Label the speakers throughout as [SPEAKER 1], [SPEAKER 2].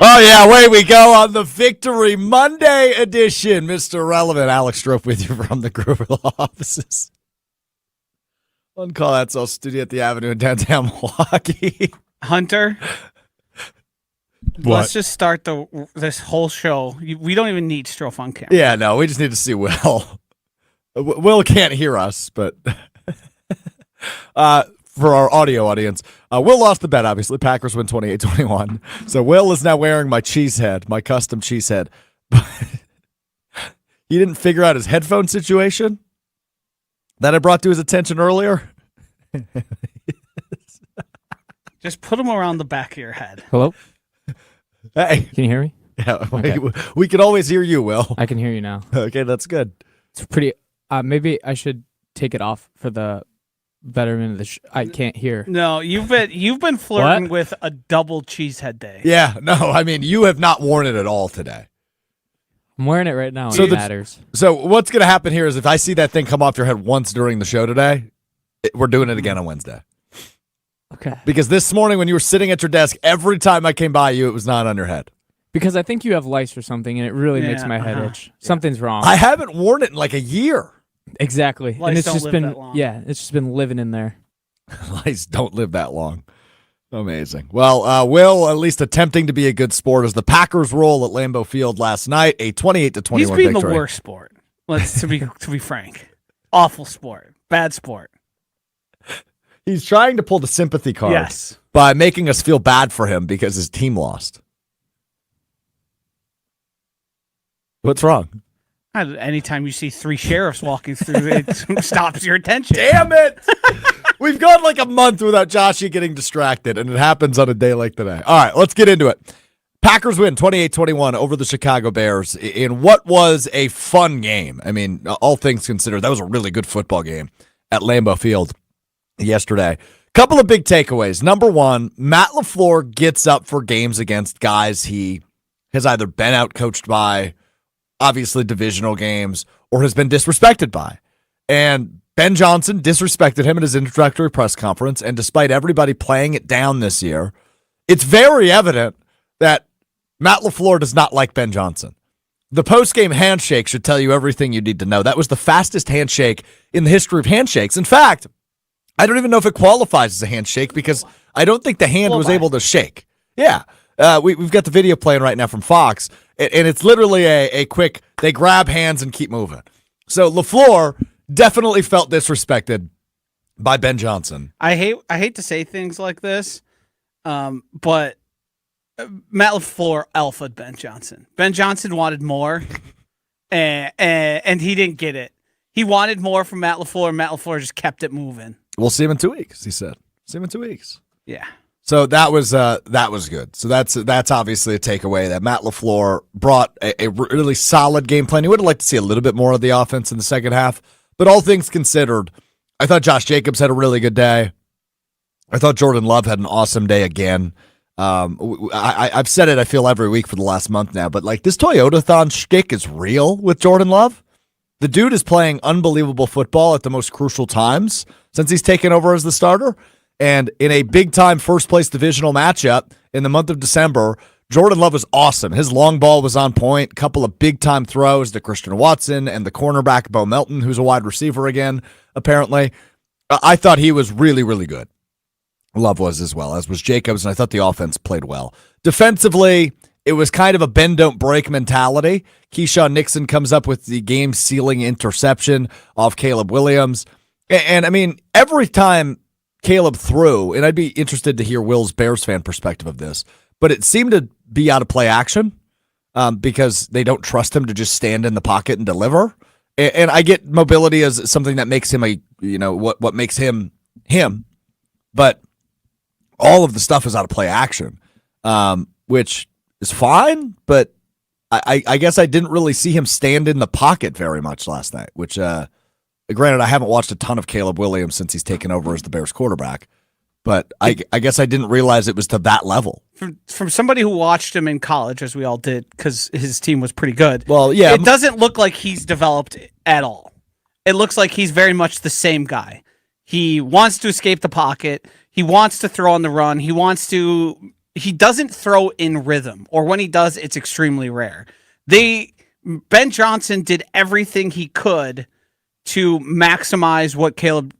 [SPEAKER 1] Oh, yeah, away we go on the Victory Monday edition. Mr. Relevant, Alex Strouf with you from the Groover Law offices. On call at Soul Studio at the Avenue in downtown Milwaukee.
[SPEAKER 2] Hunter, let's just start this whole show. We don't even need Strouf on camera.
[SPEAKER 1] Yeah, no, we just need to see Will. Will can't hear us, but for our audio audience, Will lost the bet, obviously. Packers win 28-21. So Will is now wearing my cheese head, my custom cheese head. But he didn't figure out his headphone situation that I brought to his attention earlier.
[SPEAKER 2] Just put them around the back of your head.
[SPEAKER 3] Hello?
[SPEAKER 1] Hey.
[SPEAKER 3] Can you hear me?
[SPEAKER 1] Yeah,
[SPEAKER 3] Okay.
[SPEAKER 1] we can always hear you, Will.
[SPEAKER 3] I can hear you now.
[SPEAKER 1] Okay, that's good.
[SPEAKER 3] It's pretty. Maybe I should take it off for the betterment of the I can't hear.
[SPEAKER 2] No, you've been flirting with a double cheesehead day.
[SPEAKER 1] Yeah, no, I mean, you have not worn it at all today.
[SPEAKER 3] I'm wearing it right now.
[SPEAKER 1] So
[SPEAKER 3] It matters.
[SPEAKER 1] So what's going to happen here is if I see that thing come off your head once during the show today, we're doing it again on Wednesday.
[SPEAKER 3] Okay.
[SPEAKER 1] Because this morning when you were sitting at your desk, every time I came by you, it was not on your head.
[SPEAKER 3] Because I think you have lice or something, and it really makes my head itch. Something's wrong.
[SPEAKER 1] I haven't worn it in like a year.
[SPEAKER 3] Exactly.
[SPEAKER 2] Lice
[SPEAKER 3] and it's
[SPEAKER 2] don't
[SPEAKER 3] just
[SPEAKER 2] live
[SPEAKER 3] been
[SPEAKER 2] that long.
[SPEAKER 3] it's just been living in there.
[SPEAKER 1] Lice don't live that long. Amazing. Well, Will, at least attempting to be a good sport as the Packers roll at Lambeau Field last night, a 28-21
[SPEAKER 2] He's being
[SPEAKER 1] victory.
[SPEAKER 2] the worst sport. Let's to be frank. Awful sport. Bad sport.
[SPEAKER 1] He's trying to pull the sympathy card
[SPEAKER 2] Yes.
[SPEAKER 1] by making us feel bad for him because his team lost. What's wrong?
[SPEAKER 2] Anytime you see three sheriffs walking through, it stops your attention.
[SPEAKER 1] Damn it! We've gone like a month without Joshy getting distracted, and it happens on a day like today. All right, let's get into it. Packers win 28-21 over the Chicago Bears in what was a fun game. I mean, all things considered, that was a really good football game at Lambeau Field yesterday. Couple of big takeaways. Number one, Matt LaFleur gets up for games against guys he has either been outcoached by, obviously divisional games, or has been disrespected by. And Ben Johnson disrespected him at his introductory press conference, and despite everybody playing it down this year, it's very evident that Matt LaFleur does not like Ben Johnson. The post-game handshake should tell you everything you need to know. That was the fastest handshake in the history of handshakes. In fact, I don't even know if it qualifies as a handshake because I don't think the hand was able to shake. Yeah. We've got the video playing right now from Fox, and it's literally a quick, they grab hands and keep moving. So LaFleur definitely felt disrespected by Ben Johnson.
[SPEAKER 2] I hate to say things like this, but Matt LaFleur alphaed Ben Johnson. Ben Johnson wanted more, and he didn't get it. He wanted more from Matt LaFleur, and Matt LaFleur just kept it moving.
[SPEAKER 1] We'll see him in 2 weeks, he said. See him in 2 weeks.
[SPEAKER 2] Yeah.
[SPEAKER 1] So that was good. So that's obviously a takeaway that Matt LaFleur brought a really solid game plan. He would have liked to see a little bit more of the offense in the second half, but all things considered, I thought Josh Jacobs had a really good day. I thought Jordan Love had an awesome day again. I've said it, I feel, every week for the last month now, but like this Toyota-thon shtick is real with Jordan Love. The dude is playing unbelievable football at the most crucial times since he's taken over as the starter. And in a big-time first-place divisional matchup in the month of December, Jordan Love was awesome. His long ball was on point. A couple of big-time throws to Christian Watson and the cornerback, Bo Melton, who's a wide receiver again, apparently. I thought he was really, really good. Love was as well, as was Jacobs, and I thought the offense played well. Defensively, it was kind of a bend-don't-break mentality. Keyshawn Nixon comes up with the game-sealing interception off Caleb Williams. And I mean, every time Caleb threw, and I'd be interested to hear Will's Bears fan perspective of this, but it seemed to be out of play action because they don't trust him to just stand in the pocket and deliver. And I get mobility as something that makes him what makes him him, but all of the stuff is out of play action, which is fine, but I guess I didn't really see him stand in the pocket very much last night, which granted, I haven't watched a ton of Caleb Williams since he's taken over as the Bears quarterback, but I guess I didn't realize it was to that level.
[SPEAKER 2] From somebody who watched him in college, as we all did, because his team was pretty good.
[SPEAKER 1] Well, yeah.
[SPEAKER 2] It doesn't look like he's developed at all. It looks like he's very much the same guy. He wants to escape the pocket. He wants to throw on the run. He wants to he doesn't throw in rhythm, or when he does, it's extremely rare. Ben Johnson did everything he could to maximize what Caleb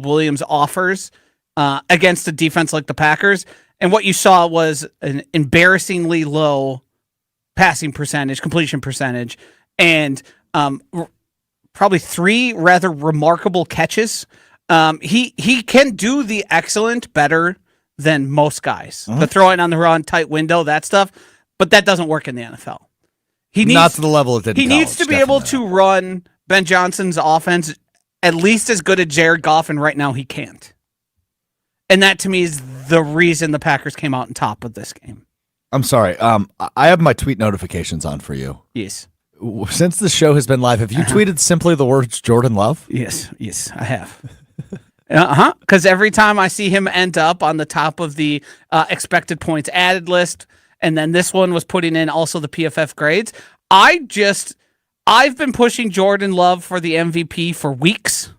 [SPEAKER 2] Williams offers against a defense like the Packers. And what you saw was an embarrassingly low passing percentage, completion percentage, and probably 3 rather remarkable catches. He can do the excellent better than most guys. The throwing on the run, tight window, that stuff. But that doesn't work in the NFL.
[SPEAKER 1] Not to the level it did.
[SPEAKER 2] He needs to be able to run Ben Johnson's offense at least as good as Jared Goff, and right now he can't. And that, to me, is the reason the Packers came out on top of this game.
[SPEAKER 1] I'm sorry. I have my tweet notifications on for you.
[SPEAKER 2] Yes.
[SPEAKER 1] Since the show has been live, have you tweeted simply the words Jordan Love?
[SPEAKER 2] Yes, I have. Because every time I see him end up on the top of the expected points added list, and then this one was putting in also the PFF grades, I've been pushing Jordan Love for the MVP for weeks.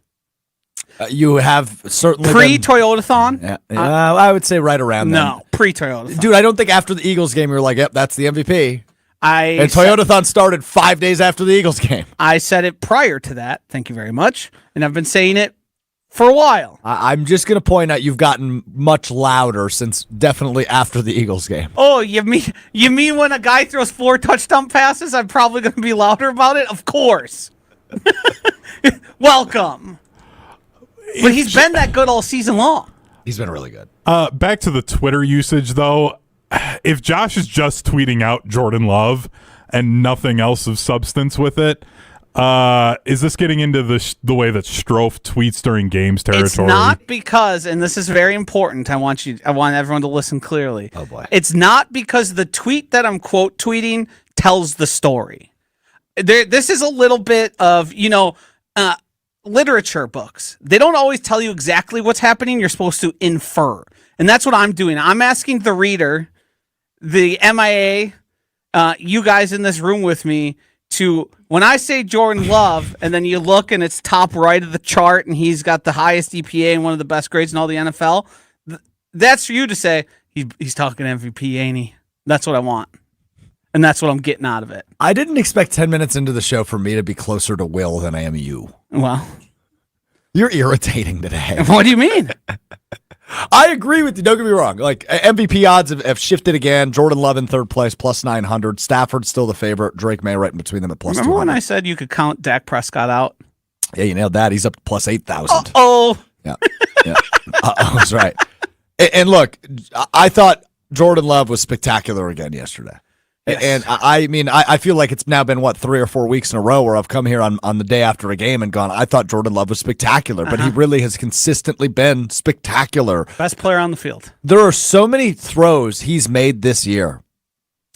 [SPEAKER 1] You have certainly
[SPEAKER 2] pre-Toyotathon.
[SPEAKER 1] Yeah, I would say right around then.
[SPEAKER 2] No, pre-Toyotathon.
[SPEAKER 1] Dude, I don't think after the Eagles game you were like, yep, that's the MVP.
[SPEAKER 2] And
[SPEAKER 1] Toyotathon started 5 days after the Eagles game.
[SPEAKER 2] I said it prior to that. Thank you very much. And I've been saying it for a while.
[SPEAKER 1] I'm just going to point out you've gotten much louder since definitely after the Eagles game.
[SPEAKER 2] Oh, you mean when a guy throws 4 touchdown passes, I'm probably going to be louder about it? Of course. Welcome. But he's been that good all season long.
[SPEAKER 1] He's been really good.
[SPEAKER 4] Back to the Twitter usage, though. If Josh is just tweeting out Jordan Love and nothing else of substance with it, is this getting into the way that Strouf tweets during games territory?
[SPEAKER 2] It's not because, and this is very important, I want everyone to listen clearly.
[SPEAKER 1] Oh, boy.
[SPEAKER 2] It's not because the tweet that I'm quote tweeting tells the story. This is a little bit of, literature books. They don't always tell you exactly what's happening. You're supposed to infer. And that's what I'm doing. I'm asking the reader, the MIA, you guys in this room with me, to, when I say Jordan Love, and then you look and it's top right of the chart and he's got the highest EPA and one of the best grades in all the NFL, that's for you to say, he's talking MVP, ain't he? That's what I want. And that's what I'm getting out of it.
[SPEAKER 1] I didn't expect 10 minutes into the show for me to be closer to Will than I am you.
[SPEAKER 2] Well,
[SPEAKER 1] you're irritating today.
[SPEAKER 2] What do you mean?
[SPEAKER 1] I agree with you. Don't get me wrong. Like, MVP odds have shifted again. Jordan Love in third place, plus 900. Stafford's still the favorite. Drake May right in between them at plus 200.
[SPEAKER 2] Remember when I said you could count Dak Prescott out?
[SPEAKER 1] Yeah, you nailed that. He's up to plus 8,000.
[SPEAKER 2] Uh-oh.
[SPEAKER 1] Yeah. That's right. And look, I thought Jordan Love was spectacular again yesterday. Yes. And I feel like it's now been, 3 or 4 weeks in a row where I've come here on the day after a game and gone, I thought Jordan Love was spectacular, but he really has consistently been spectacular.
[SPEAKER 2] Best player on the field.
[SPEAKER 1] There are so many throws he's made this year.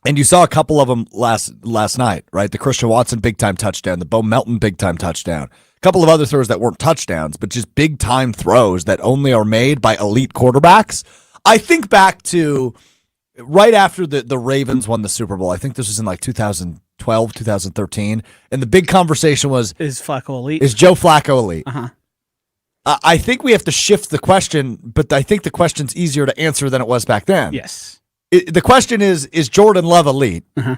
[SPEAKER 1] And you saw a couple of them last night, right? The Christian Watson big-time touchdown, the Bo Melton big-time touchdown. A couple of other throws that weren't touchdowns, but just big-time throws that only are made by elite quarterbacks. I think back to right after the Ravens won the Super Bowl. I think this was in like 2012, 2013. And the big conversation was,
[SPEAKER 2] is Flacco elite?
[SPEAKER 1] Is Joe Flacco elite?
[SPEAKER 2] Uh-huh.
[SPEAKER 1] I think we have to shift the question, but I think the question's easier to answer than it was back then.
[SPEAKER 2] Yes.
[SPEAKER 1] The question is Jordan Love elite?
[SPEAKER 2] Uh-huh.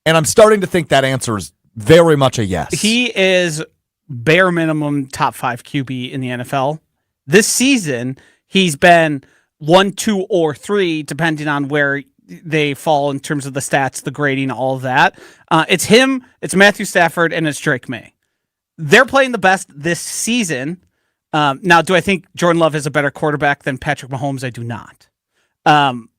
[SPEAKER 1] And I'm starting to think that answer is very much a yes.
[SPEAKER 2] He is bare minimum top 5 QB in the NFL. This season, he's been 1, 2, or 3, depending on where they fall in terms of the stats, the grading, all of that. It's him, it's Matthew Stafford, and it's Drake May. They're playing the best this season. Now, do I think Jordan Love is a better quarterback than Patrick Mahomes? I do not.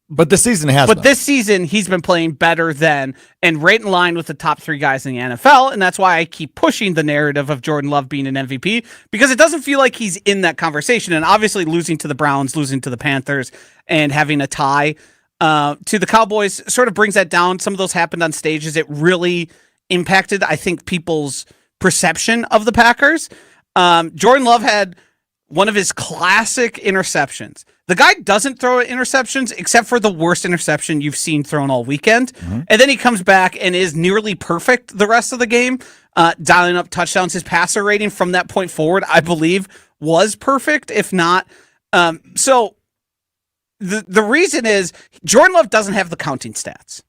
[SPEAKER 1] But this season has been.
[SPEAKER 2] This season, he's been playing better than, and right in line with the top 3 guys in the NFL, and that's why I keep pushing the narrative of Jordan Love being an MVP, because it doesn't feel like he's in that conversation, and obviously losing to the Browns, losing to the Panthers, and having a tie to the Cowboys sort of brings that down. Some of those happened on stages. It really impacted, I think, people's perception of the Packers. Jordan Love had one of his classic interceptions. The guy doesn't throw interceptions except for the worst interception you've seen thrown all weekend. Mm-hmm. And then he comes back and is nearly perfect the rest of the game, dialing up touchdowns. His passer rating from that point forward, I believe, was perfect, if not. So the reason is Jordan Love doesn't have the counting stats.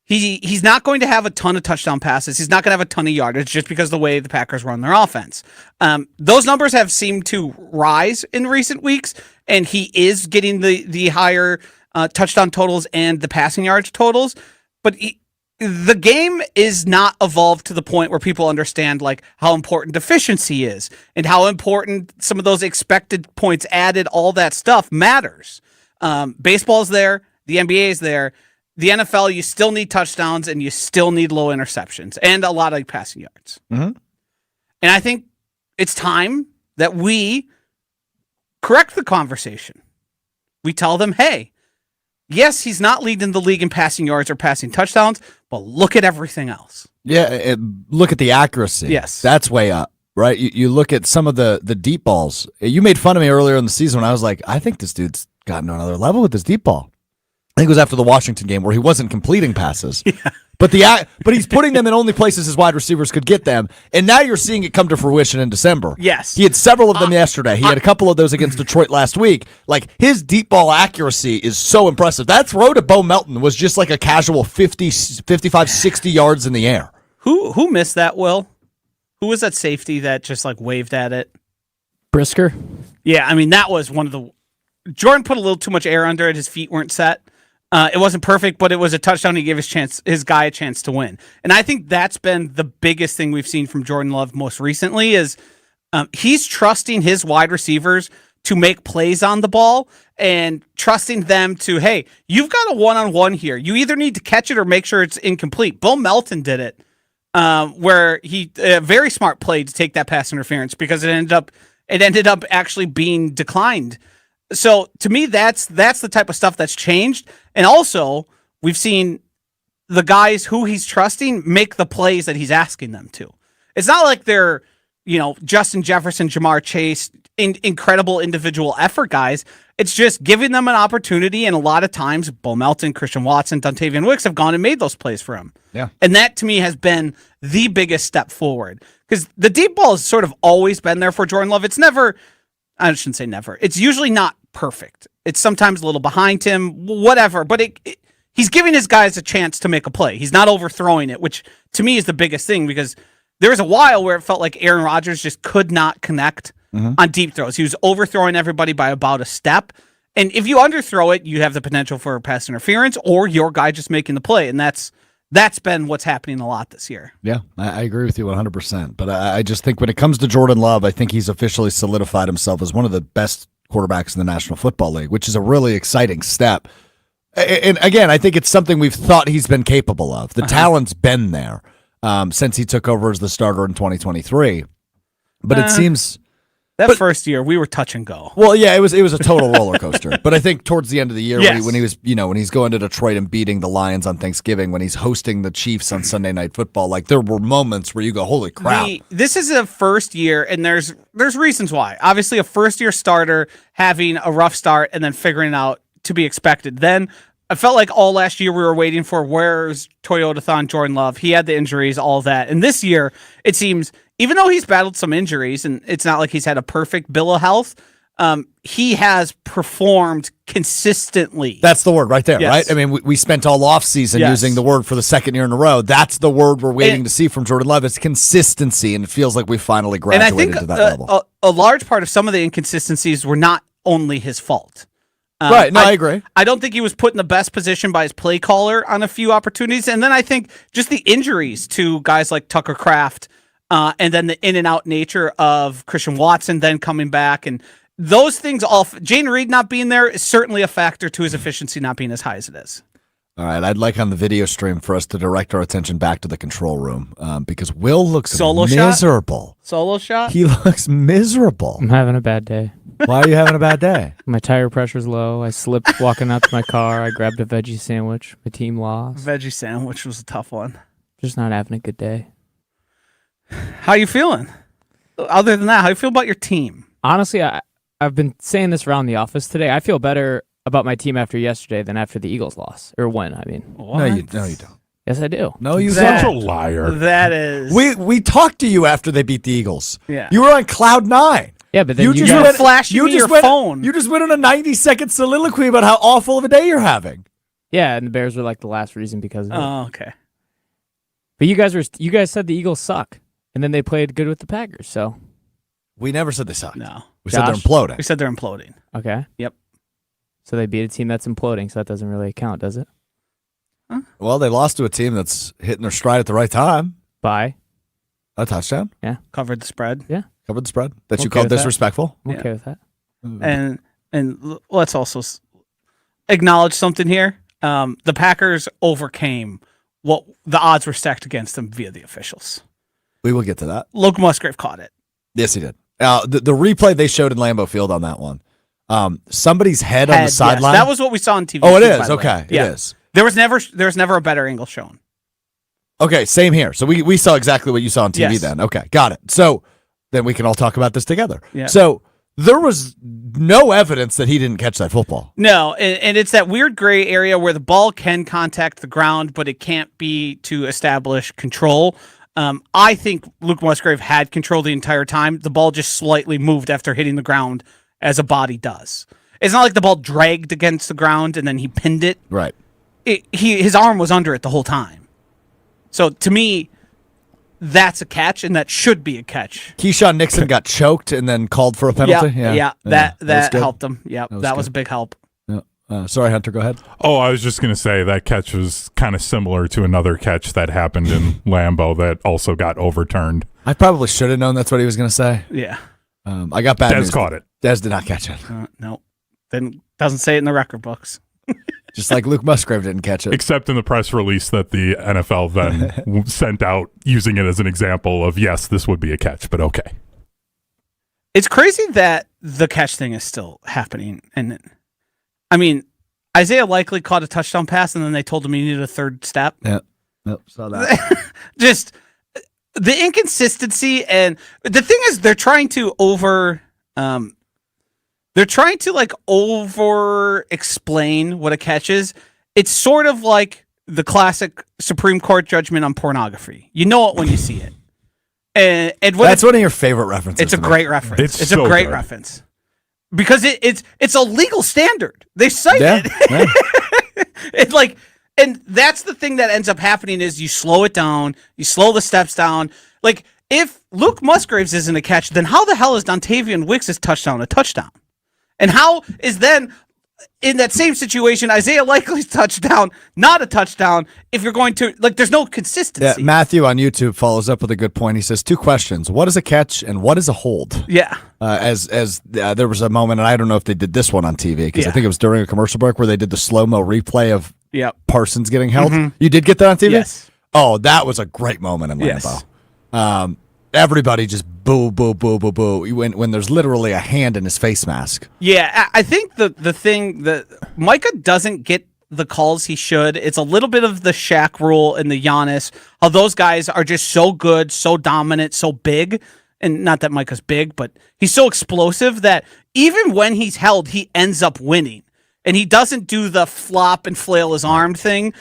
[SPEAKER 2] He's not going to have a ton of touchdown passes. He's not going to have a ton of yardage just because of the way the Packers run their offense. Those numbers have seemed to rise in recent weeks, and he is getting the higher touchdown totals and the passing yards totals. But the game is not evolved to the point where people understand like how important efficiency is and how important some of those expected points added, all that stuff matters. Baseball's there, the NBA is there. The NFL, you still need touchdowns and you still need low interceptions and a lot of passing yards.
[SPEAKER 1] Mm-hmm.
[SPEAKER 2] And I think it's time that we correct the conversation. We tell them, hey, yes, he's not leading the league in passing yards or passing touchdowns, but look at everything else.
[SPEAKER 1] Yeah, look at the accuracy.
[SPEAKER 2] Yes.
[SPEAKER 1] That's way up, right? You look at some of the deep balls. You made fun of me earlier in the season when I was like, I think this dude's gotten to another level with this deep ball. I think it was after the Washington game where he wasn't completing passes. Yeah. But he's putting them in only places his wide receivers could get them. And now you're seeing it come to fruition in December.
[SPEAKER 2] Yes.
[SPEAKER 1] He had several of them yesterday. He had a couple of those against Detroit last week. Like, his deep ball accuracy is so impressive. That throw to Bo Melton was just like a casual 50, 55, 60 yards in the air.
[SPEAKER 2] Who missed that, Will? Who was that safety that just like waved at it?
[SPEAKER 3] Brisker.
[SPEAKER 2] Yeah, I mean, that was one of the... Jordan put a little too much air under it. His feet weren't set. It wasn't perfect, but it was a touchdown. He gave his guy a chance to win. And I think that's been the biggest thing we've seen from Jordan Love most recently is he's trusting his wide receivers to make plays on the ball and trusting them to, hey, you've got a one-on-one here. You either need to catch it or make sure it's incomplete. Bo Melton did it where he a very smart play to take that pass interference because it ended up actually being declined. So to me, that's the type of stuff that's changed. And also, we've seen the guys who he's trusting make the plays that he's asking them to. It's not like they're, Justin Jefferson, Jamar Chase, incredible individual effort guys. It's just giving them an opportunity. And a lot of times, Bo Melton, Christian Watson, Dontavian Wicks have gone and made those plays for him.
[SPEAKER 1] Yeah.
[SPEAKER 2] And that to me has been the biggest step forward because the deep ball has sort of always been there for Jordan Love. It's never... I shouldn't say never. It's usually not perfect. It's sometimes a little behind him, whatever. But he's giving his guys a chance to make a play. He's not overthrowing it, which to me is the biggest thing because there was a while where it felt like Aaron Rodgers just could not connect on deep throws. He was overthrowing everybody by about a step. And if you underthrow it, you have the potential for pass interference or your guy just making the play. And that's been what's happening a lot this year.
[SPEAKER 1] Yeah, I agree with you 100%. But I just think when it comes to Jordan Love, I think he's officially solidified himself as one of the best quarterbacks in the National Football League, which is a really exciting step. And again, I think it's something we've thought he's been capable of. The talent's been there since he took over as the starter in 2023. But it seems...
[SPEAKER 2] first year, we were touch and go.
[SPEAKER 1] Well, yeah, it was a total roller coaster. But I think towards the end of the year,
[SPEAKER 2] yes.
[SPEAKER 1] when he was, when he's going to Detroit and beating the Lions on Thanksgiving, when he's hosting the Chiefs on Sunday Night Football, like there were moments where you go, "Holy crap!"
[SPEAKER 2] This is a first year, and there's reasons why. Obviously, a first year starter having a rough start and then figuring out to be expected. Then I felt like all last year we were waiting for where's Toyotathon Jordan Love. He had the injuries, all that, and this year it seems. Even though he's battled some injuries, and it's not like he's had a perfect bill of health, he has performed consistently.
[SPEAKER 1] That's the word right there,
[SPEAKER 2] yes.
[SPEAKER 1] right? I mean, we spent all offseason using the word for the second year in a row. That's the word we're waiting to see from Jordan Love. It's consistency, and it feels like we finally graduated to that level.
[SPEAKER 2] A large part of some of the inconsistencies were not only his fault.
[SPEAKER 1] Right, no, I agree.
[SPEAKER 2] I don't think he was put in the best position by his play caller on a few opportunities, and then I think just the injuries to guys like Tucker Kraft, and then the in and out nature of Christian Watson then coming back and those things Jane Reed not being there is certainly a factor to his efficiency not being as high as it is.
[SPEAKER 1] All right, I'd like on the video stream for us to direct our attention back to the control room because Will looks miserable.
[SPEAKER 2] Solo shot?
[SPEAKER 1] He looks miserable.
[SPEAKER 3] I'm having a bad day.
[SPEAKER 1] Why are you having a bad day?
[SPEAKER 3] My tire pressure's low. I slipped walking out to my car. I grabbed a veggie sandwich. My team lost.
[SPEAKER 2] Veggie sandwich was a tough one.
[SPEAKER 3] Just not having a good day.
[SPEAKER 2] How you feeling? Other than that, how you feel about your team?
[SPEAKER 3] Honestly, I've been saying this around the office today. I feel better about my team after yesterday than after the Eagles loss. Or win, I mean.
[SPEAKER 2] What?
[SPEAKER 1] No, you don't.
[SPEAKER 3] Yes, I do.
[SPEAKER 1] No, you
[SPEAKER 4] Such a
[SPEAKER 1] don't.
[SPEAKER 4] liar.
[SPEAKER 2] That is...
[SPEAKER 1] We talked to you after they beat the Eagles.
[SPEAKER 2] Yeah.
[SPEAKER 1] You were on cloud 9.
[SPEAKER 3] Yeah, but then
[SPEAKER 1] You
[SPEAKER 3] you
[SPEAKER 1] just
[SPEAKER 3] guys-
[SPEAKER 1] went-
[SPEAKER 2] flashing me your
[SPEAKER 1] went,
[SPEAKER 2] phone.
[SPEAKER 1] You just went on a 90-second soliloquy about how awful of a day you're having.
[SPEAKER 3] Yeah, and the Bears were like the last reason because of it.
[SPEAKER 2] Oh, okay.
[SPEAKER 3] But you guys said the Eagles suck, and then they played good with the Packers. So
[SPEAKER 1] We never said they sucked.
[SPEAKER 2] No.
[SPEAKER 1] We said they're
[SPEAKER 3] Josh?
[SPEAKER 1] imploding.
[SPEAKER 2] We said they're imploding.
[SPEAKER 3] okay,
[SPEAKER 2] Yep.
[SPEAKER 3] so they beat a team that's imploding, so that doesn't really count, does it?
[SPEAKER 1] Well, they lost to a team that's hitting their stride at the right time.
[SPEAKER 3] Bye.
[SPEAKER 1] A touchdown.
[SPEAKER 2] Covered the spread.
[SPEAKER 1] Covered the spread. That you
[SPEAKER 3] Okay
[SPEAKER 1] called
[SPEAKER 3] with that.
[SPEAKER 1] disrespectful.
[SPEAKER 3] I'm
[SPEAKER 2] Yeah.
[SPEAKER 3] okay with that.
[SPEAKER 2] And let's also acknowledge something here. The Packers overcame what the odds were stacked against them via the officials.
[SPEAKER 1] We will get to that.
[SPEAKER 2] Luke Musgrave caught it.
[SPEAKER 1] Yes, he did. The replay they showed in Lambeau Field on that one. Somebody's head on the
[SPEAKER 2] Yes,
[SPEAKER 1] sideline.
[SPEAKER 2] that was what we saw on TV.
[SPEAKER 1] Oh, it
[SPEAKER 2] too,
[SPEAKER 1] is.
[SPEAKER 2] by the way.
[SPEAKER 1] Okay.
[SPEAKER 2] Yeah.
[SPEAKER 1] It is.
[SPEAKER 2] There was never a better angle shown.
[SPEAKER 1] Okay, same here. So we saw exactly what you saw on TV
[SPEAKER 2] Yes.
[SPEAKER 1] then. Okay, got it. So then we can all talk about this together.
[SPEAKER 2] Yeah.
[SPEAKER 1] So there was no evidence that he didn't catch that football.
[SPEAKER 2] No, and it's that weird gray area where the ball can contact the ground, but it can't be to establish control. I think Luke Musgrave had control the entire time. The ball just slightly moved after hitting the ground, as a body does. It's not like the ball dragged against the ground and then he pinned it.
[SPEAKER 1] Right.
[SPEAKER 2] His arm was under it the whole time. So to me, that's a catch, and that should be a catch.
[SPEAKER 1] Keyshawn Nixon got choked and then called for a penalty.
[SPEAKER 2] Yeah,
[SPEAKER 1] was
[SPEAKER 2] that
[SPEAKER 1] good.
[SPEAKER 2] helped him. Yeah, that was a big help.
[SPEAKER 1] Yeah. Sorry, Hunter. Go ahead.
[SPEAKER 4] Oh, I was just going to say that catch was kind of similar to another catch that happened in Lambeau that also got overturned.
[SPEAKER 1] I probably should have known that's what he was going to say.
[SPEAKER 2] Yeah.
[SPEAKER 1] I got bad news.
[SPEAKER 4] Dez caught it.
[SPEAKER 1] Dez did not catch it.
[SPEAKER 2] No, then doesn't say it in the record books.
[SPEAKER 1] Just like Luke Musgrave didn't catch it.
[SPEAKER 4] Except in the press release that the NFL then sent out using it as an example of, yes, this would be a catch, but okay.
[SPEAKER 2] It's crazy that the catch thing is still happening. And I mean, Isaiah Likely caught a touchdown pass, and then they told him he needed a third step.
[SPEAKER 1] Yeah. Nope, saw that.
[SPEAKER 2] Just the inconsistency, and the thing is, they're trying to over explain what a catch is. It's sort of like the classic Supreme Court judgment on pornography. You know it when you see it. And when
[SPEAKER 1] That's one of your favorite references.
[SPEAKER 2] it's a
[SPEAKER 1] to me.
[SPEAKER 2] great reference.
[SPEAKER 4] It's
[SPEAKER 2] a
[SPEAKER 4] so
[SPEAKER 2] great
[SPEAKER 4] good.
[SPEAKER 2] reference. Because it's a legal standard. They cite it.
[SPEAKER 1] Yeah.
[SPEAKER 2] It's like, and that's the thing that ends up happening is you slow it down, you slow the steps down. Like, if Luke Musgraves isn't a catch, then how the hell is Dontavian Wicks' touchdown a touchdown? And how is then, in that same situation, Isaiah Likely's touchdown not a touchdown if you're going to, like, there's no
[SPEAKER 1] Yeah,
[SPEAKER 2] consistency.
[SPEAKER 1] Matthew on YouTube follows up with a good point. He says 2 questions: what is a catch and what is a hold?
[SPEAKER 2] Yeah.
[SPEAKER 1] As there was a moment, and I don't know if they did this one on TV because I
[SPEAKER 2] Yeah.
[SPEAKER 1] think it was during a commercial break where they did the slow-mo replay of
[SPEAKER 2] Yep.
[SPEAKER 1] Parsons getting held. You did get that on TV?
[SPEAKER 2] Yes.
[SPEAKER 1] Oh, that was a great moment in
[SPEAKER 2] Yes.
[SPEAKER 1] Lambeau. Everybody just boo, boo, boo, boo, boo when there's literally a hand in his face mask.
[SPEAKER 2] Yeah, I think the thing that Micah doesn't get the calls he should. It's a little bit of the Shaq rule and the Giannis, how those guys are just so good, so dominant, so big. And not that Micah's big, but he's so explosive that even when he's held, he ends up winning. And he doesn't do the flop and flail his arm thing.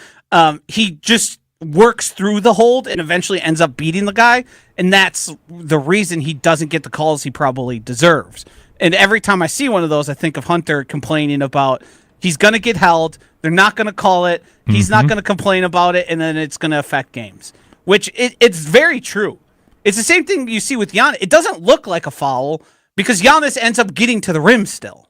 [SPEAKER 2] He just works through the hold and eventually ends up beating the guy. And that's the reason he doesn't get the calls he probably deserves. And every time I see one of those, I think of Hunter complaining about he's going to get held. They're not going to call it. He's not going to complain about it. And then it's going to affect games, which it's very true. It's the same thing you see with Giannis. It doesn't look like a foul because Giannis ends up getting to the rim still.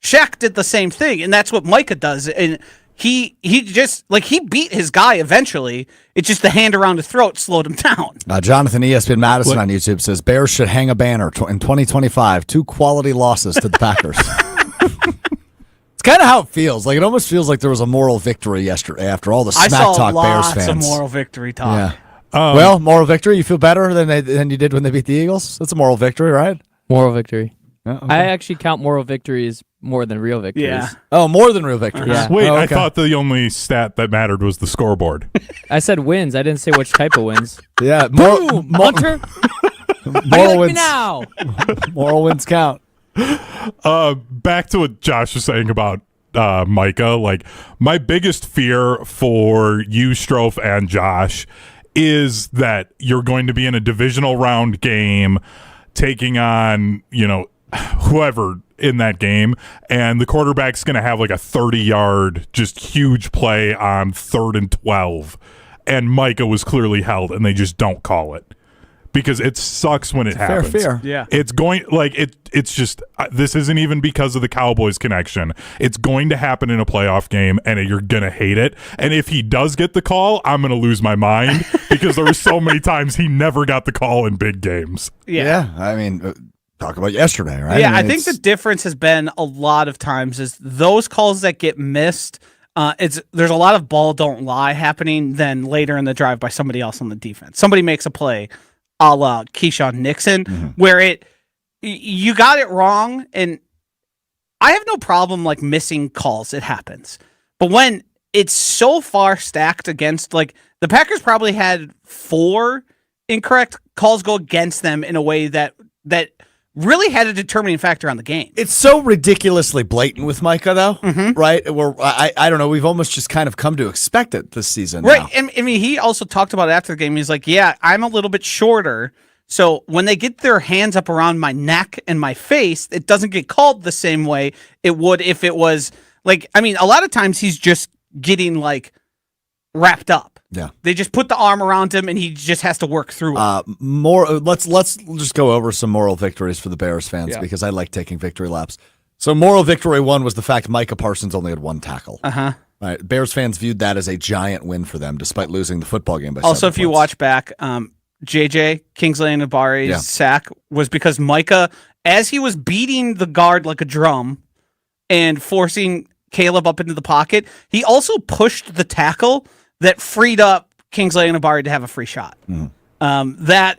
[SPEAKER 2] Shaq did the same thing, and that's what Micah does. And he just, like, he beat his guy eventually. It's just the hand around his throat slowed him down.
[SPEAKER 1] Jonathan ESPN Madison on YouTube says Bears should hang a banner in 2025. 2 quality losses to the Packers. It's kind of how it feels. Like, it almost feels like there was a moral victory yesterday after all the smack talk Bears fans.
[SPEAKER 2] I saw lots of moral victory talk.
[SPEAKER 1] Yeah. Well, moral victory. You feel better than you did when they beat the Eagles. That's a moral victory, right?
[SPEAKER 3] Moral victory.
[SPEAKER 1] Yeah, okay.
[SPEAKER 3] I actually count moral victories more than real victories.
[SPEAKER 2] Yeah.
[SPEAKER 1] Oh, more than real victories.
[SPEAKER 3] Yeah.
[SPEAKER 4] Wait,
[SPEAKER 1] Oh,
[SPEAKER 4] I
[SPEAKER 1] okay.
[SPEAKER 4] thought the only stat that mattered was the scoreboard.
[SPEAKER 3] I said wins. I didn't say which type of wins.
[SPEAKER 1] Yeah,
[SPEAKER 3] Boom, Hunter.
[SPEAKER 1] moral
[SPEAKER 3] Me
[SPEAKER 1] wins.
[SPEAKER 3] now.
[SPEAKER 1] Moral wins count.
[SPEAKER 4] Back to what Josh was saying about Micah. Like, my biggest fear for you, Strouf, and Josh is that you're going to be in a divisional round game taking on, whoever in that game, and the quarterback's going to have like a 30-yard just huge play on 3rd and 12, and Micah was clearly held, and they just don't call it because it sucks when it happens.
[SPEAKER 1] Fair.
[SPEAKER 2] Yeah.
[SPEAKER 4] It's going like it's just this isn't even because of the Cowboys connection. It's going to happen in a playoff game, and you're gonna hate it. And if he does get the call, I'm gonna lose my mind because there were so many times he never got the call in big games.
[SPEAKER 2] Yeah.
[SPEAKER 1] I mean, talk about yesterday, right?
[SPEAKER 2] Yeah,
[SPEAKER 1] I mean,
[SPEAKER 2] I think the difference has been a lot of times is those calls that get missed. There's a lot of ball don't lie happening then later in the drive by somebody else on the defense. Somebody makes a play, a la Keyshawn Nixon, where you got it wrong, and I have no problem like missing calls. It happens, but when it's so far stacked against, like the Packers probably had 4 incorrect calls go against them in a way that really had a determining factor on the game.
[SPEAKER 1] it's so ridiculously blatant with Micah, though, right? Where I don't know. We've almost just kind of come to expect it this season,
[SPEAKER 2] Right.
[SPEAKER 1] now.
[SPEAKER 2] And I mean, he also talked about it after the game. He's like, yeah, I'm a little bit shorter. So when they get their hands up around my neck and my face, it doesn't get called the same way it would if it was like, I mean, a lot of times he's just getting like wrapped up.
[SPEAKER 1] Yeah.
[SPEAKER 2] They just put the arm around him and he just has to work through it.
[SPEAKER 1] Let's just go over some moral victories for the Bears fans
[SPEAKER 2] Yeah.
[SPEAKER 1] because I like taking victory laps. So moral victory 1 was the fact Micah Parsons only had 1 tackle.
[SPEAKER 2] Uh-huh.
[SPEAKER 1] All right, Bears fans viewed that as a giant win for them, despite losing the football game by
[SPEAKER 2] Also,
[SPEAKER 1] 7
[SPEAKER 2] if you
[SPEAKER 1] points.
[SPEAKER 2] watch back, JJ Kingsley Enagbari's sack was because Micah, as he was beating the guard like a drum and forcing Caleb up into the pocket, he also pushed the tackle that freed up Kingsley Enagbari to have a free shot. That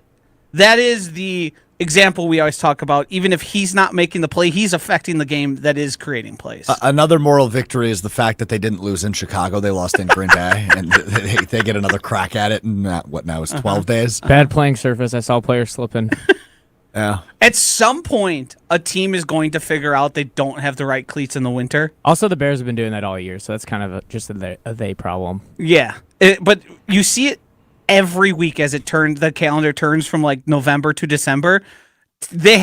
[SPEAKER 2] is the example we always talk about. Even if he's not making the play, he's affecting the game that is creating plays.
[SPEAKER 1] Another moral victory is the fact that they didn't lose in Chicago. They lost in Green Bay, and they get another crack at it in, what now is 12 days?
[SPEAKER 3] Bad playing surface. I saw players slipping.
[SPEAKER 1] Yeah.
[SPEAKER 2] At some point, a team is going to figure out they don't have the right cleats in the winter.
[SPEAKER 3] Also, the Bears have been doing that all year, so that's kind of just a they problem.
[SPEAKER 2] Yeah, but you see it every week as the calendar turns from like November to December. They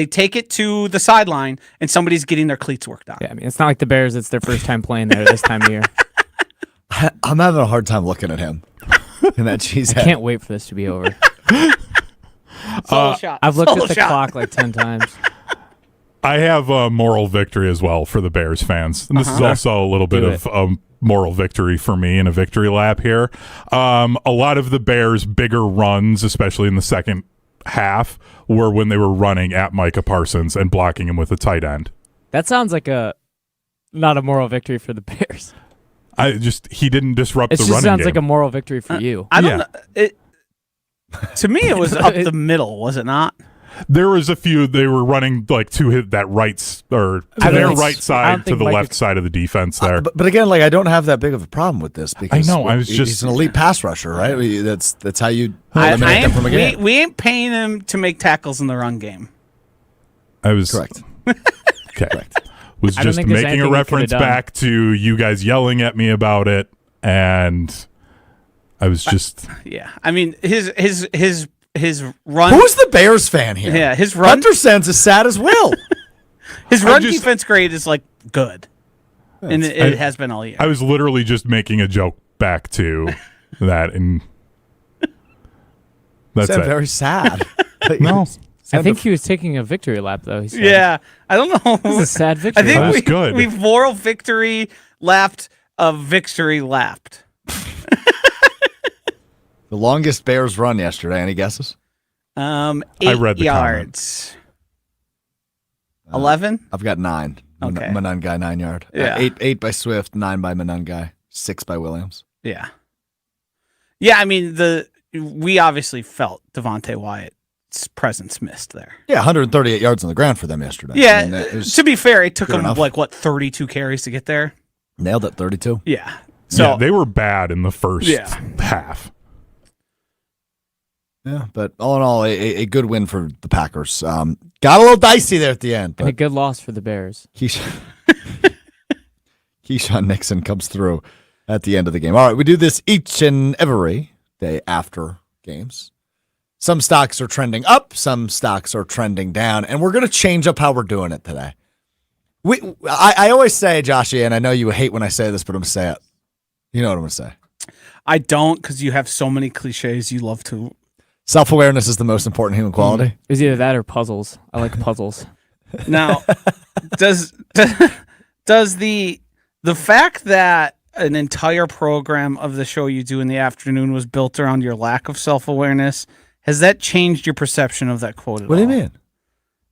[SPEAKER 2] take it to the sideline and somebody's getting their cleats worked on.
[SPEAKER 3] Yeah, I mean, it's not like the Bears. It's their first time playing there this time of year.
[SPEAKER 1] I'm having a hard time looking at him in that cheese head.
[SPEAKER 3] Can't wait for this to be over.
[SPEAKER 2] Solo shot.
[SPEAKER 3] I've looked
[SPEAKER 2] Solo
[SPEAKER 3] at the
[SPEAKER 2] shot.
[SPEAKER 3] clock like 10 times.
[SPEAKER 4] I have a moral victory as well for the Bears fans. And this is also a little bit
[SPEAKER 3] Do
[SPEAKER 4] of a moral victory for me in a victory lap here. A lot of the Bears' bigger runs, especially in the second half, were when they were running at Micah Parsons and blocking him with a tight end.
[SPEAKER 3] That sounds like not a moral victory for the Bears.
[SPEAKER 4] He didn't disrupt
[SPEAKER 3] It
[SPEAKER 4] the
[SPEAKER 3] just
[SPEAKER 4] running
[SPEAKER 3] sounds
[SPEAKER 4] game.
[SPEAKER 3] like a moral victory for you.
[SPEAKER 2] I don't
[SPEAKER 4] Yeah.
[SPEAKER 2] know. To me, it was up the middle, was it not?
[SPEAKER 4] There was a few they were running like to their right side to
[SPEAKER 3] think
[SPEAKER 4] the
[SPEAKER 3] Micah-
[SPEAKER 4] left side of the defense there.
[SPEAKER 1] But again, like I don't have that big of a problem with this because
[SPEAKER 4] I know, I was
[SPEAKER 1] he's
[SPEAKER 4] just-
[SPEAKER 1] an elite pass rusher, right? That's how you
[SPEAKER 2] I
[SPEAKER 1] eliminate them from a
[SPEAKER 2] ain't,
[SPEAKER 1] game.
[SPEAKER 2] we ain't paying him to make tackles in the run game.
[SPEAKER 4] I was
[SPEAKER 1] Correct.
[SPEAKER 4] Okay. Was
[SPEAKER 3] I don't
[SPEAKER 4] just
[SPEAKER 3] think there's
[SPEAKER 4] making
[SPEAKER 3] anything
[SPEAKER 4] a
[SPEAKER 3] we
[SPEAKER 4] reference
[SPEAKER 3] could've done.
[SPEAKER 4] back to you guys yelling at me about it, and I was just
[SPEAKER 2] Yeah, I mean his run.
[SPEAKER 1] Who's the Bears fan here?
[SPEAKER 2] Yeah, his run.
[SPEAKER 1] Hunter sounds as sad as Will.
[SPEAKER 2] His run
[SPEAKER 4] just-
[SPEAKER 2] defense grade is like good, and it has been all year.
[SPEAKER 4] I was literally just making a joke back to that, and that's
[SPEAKER 1] Sound
[SPEAKER 4] it.
[SPEAKER 1] very sad.
[SPEAKER 4] No.
[SPEAKER 3] I think he was taking a victory lap, though. He said.
[SPEAKER 2] Yeah, I don't know.
[SPEAKER 3] This is a sad
[SPEAKER 2] I
[SPEAKER 3] victory.
[SPEAKER 2] think
[SPEAKER 4] That was
[SPEAKER 2] we,
[SPEAKER 4] good.
[SPEAKER 2] we've moral victory lapped a victory lapped.
[SPEAKER 1] The longest Bears run yesterday. Any guesses?
[SPEAKER 2] 8
[SPEAKER 4] I read the
[SPEAKER 2] yards. 11?
[SPEAKER 1] I've got 9.
[SPEAKER 2] Okay.
[SPEAKER 1] Monungai 9 yard.
[SPEAKER 2] Yeah.
[SPEAKER 1] 8 by Swift, 9 by Monungai, 6 by Williams.
[SPEAKER 2] Yeah. Yeah, I mean we obviously felt Devontae Wyatt's presence missed there.
[SPEAKER 1] Yeah, 138 yards on the ground for them yesterday.
[SPEAKER 2] Yeah,
[SPEAKER 1] I mean, it was-
[SPEAKER 2] to be fair, it took
[SPEAKER 1] good
[SPEAKER 2] him
[SPEAKER 1] enough.
[SPEAKER 2] 32 carries to get there.
[SPEAKER 1] nailed it, 32.
[SPEAKER 2] Yeah. So
[SPEAKER 4] Yeah, they were bad in the first half.
[SPEAKER 1] Yeah, but all in all, a good win for the Packers. Got a little dicey there at the end,
[SPEAKER 3] And a
[SPEAKER 1] but
[SPEAKER 3] good loss for the Bears.
[SPEAKER 1] Keyshawn Nixon comes through at the end of the game. All right, we do this each and every day after games. Some stocks are trending up, some stocks are trending down, and we're going to change up how we're doing it today. I always say, Joshy, and I know you hate when I say this, but I'm going to say it. You know what I'm going to say.
[SPEAKER 2] I don't, because you have so many cliches you love to.
[SPEAKER 1] Self-awareness is the most important human quality.
[SPEAKER 3] It was either that or puzzles. I like puzzles.
[SPEAKER 2] Now, does the fact that an entire program of the show you do in the afternoon was built around your lack of self-awareness, has that changed your perception of that quote at all?
[SPEAKER 1] What do you mean?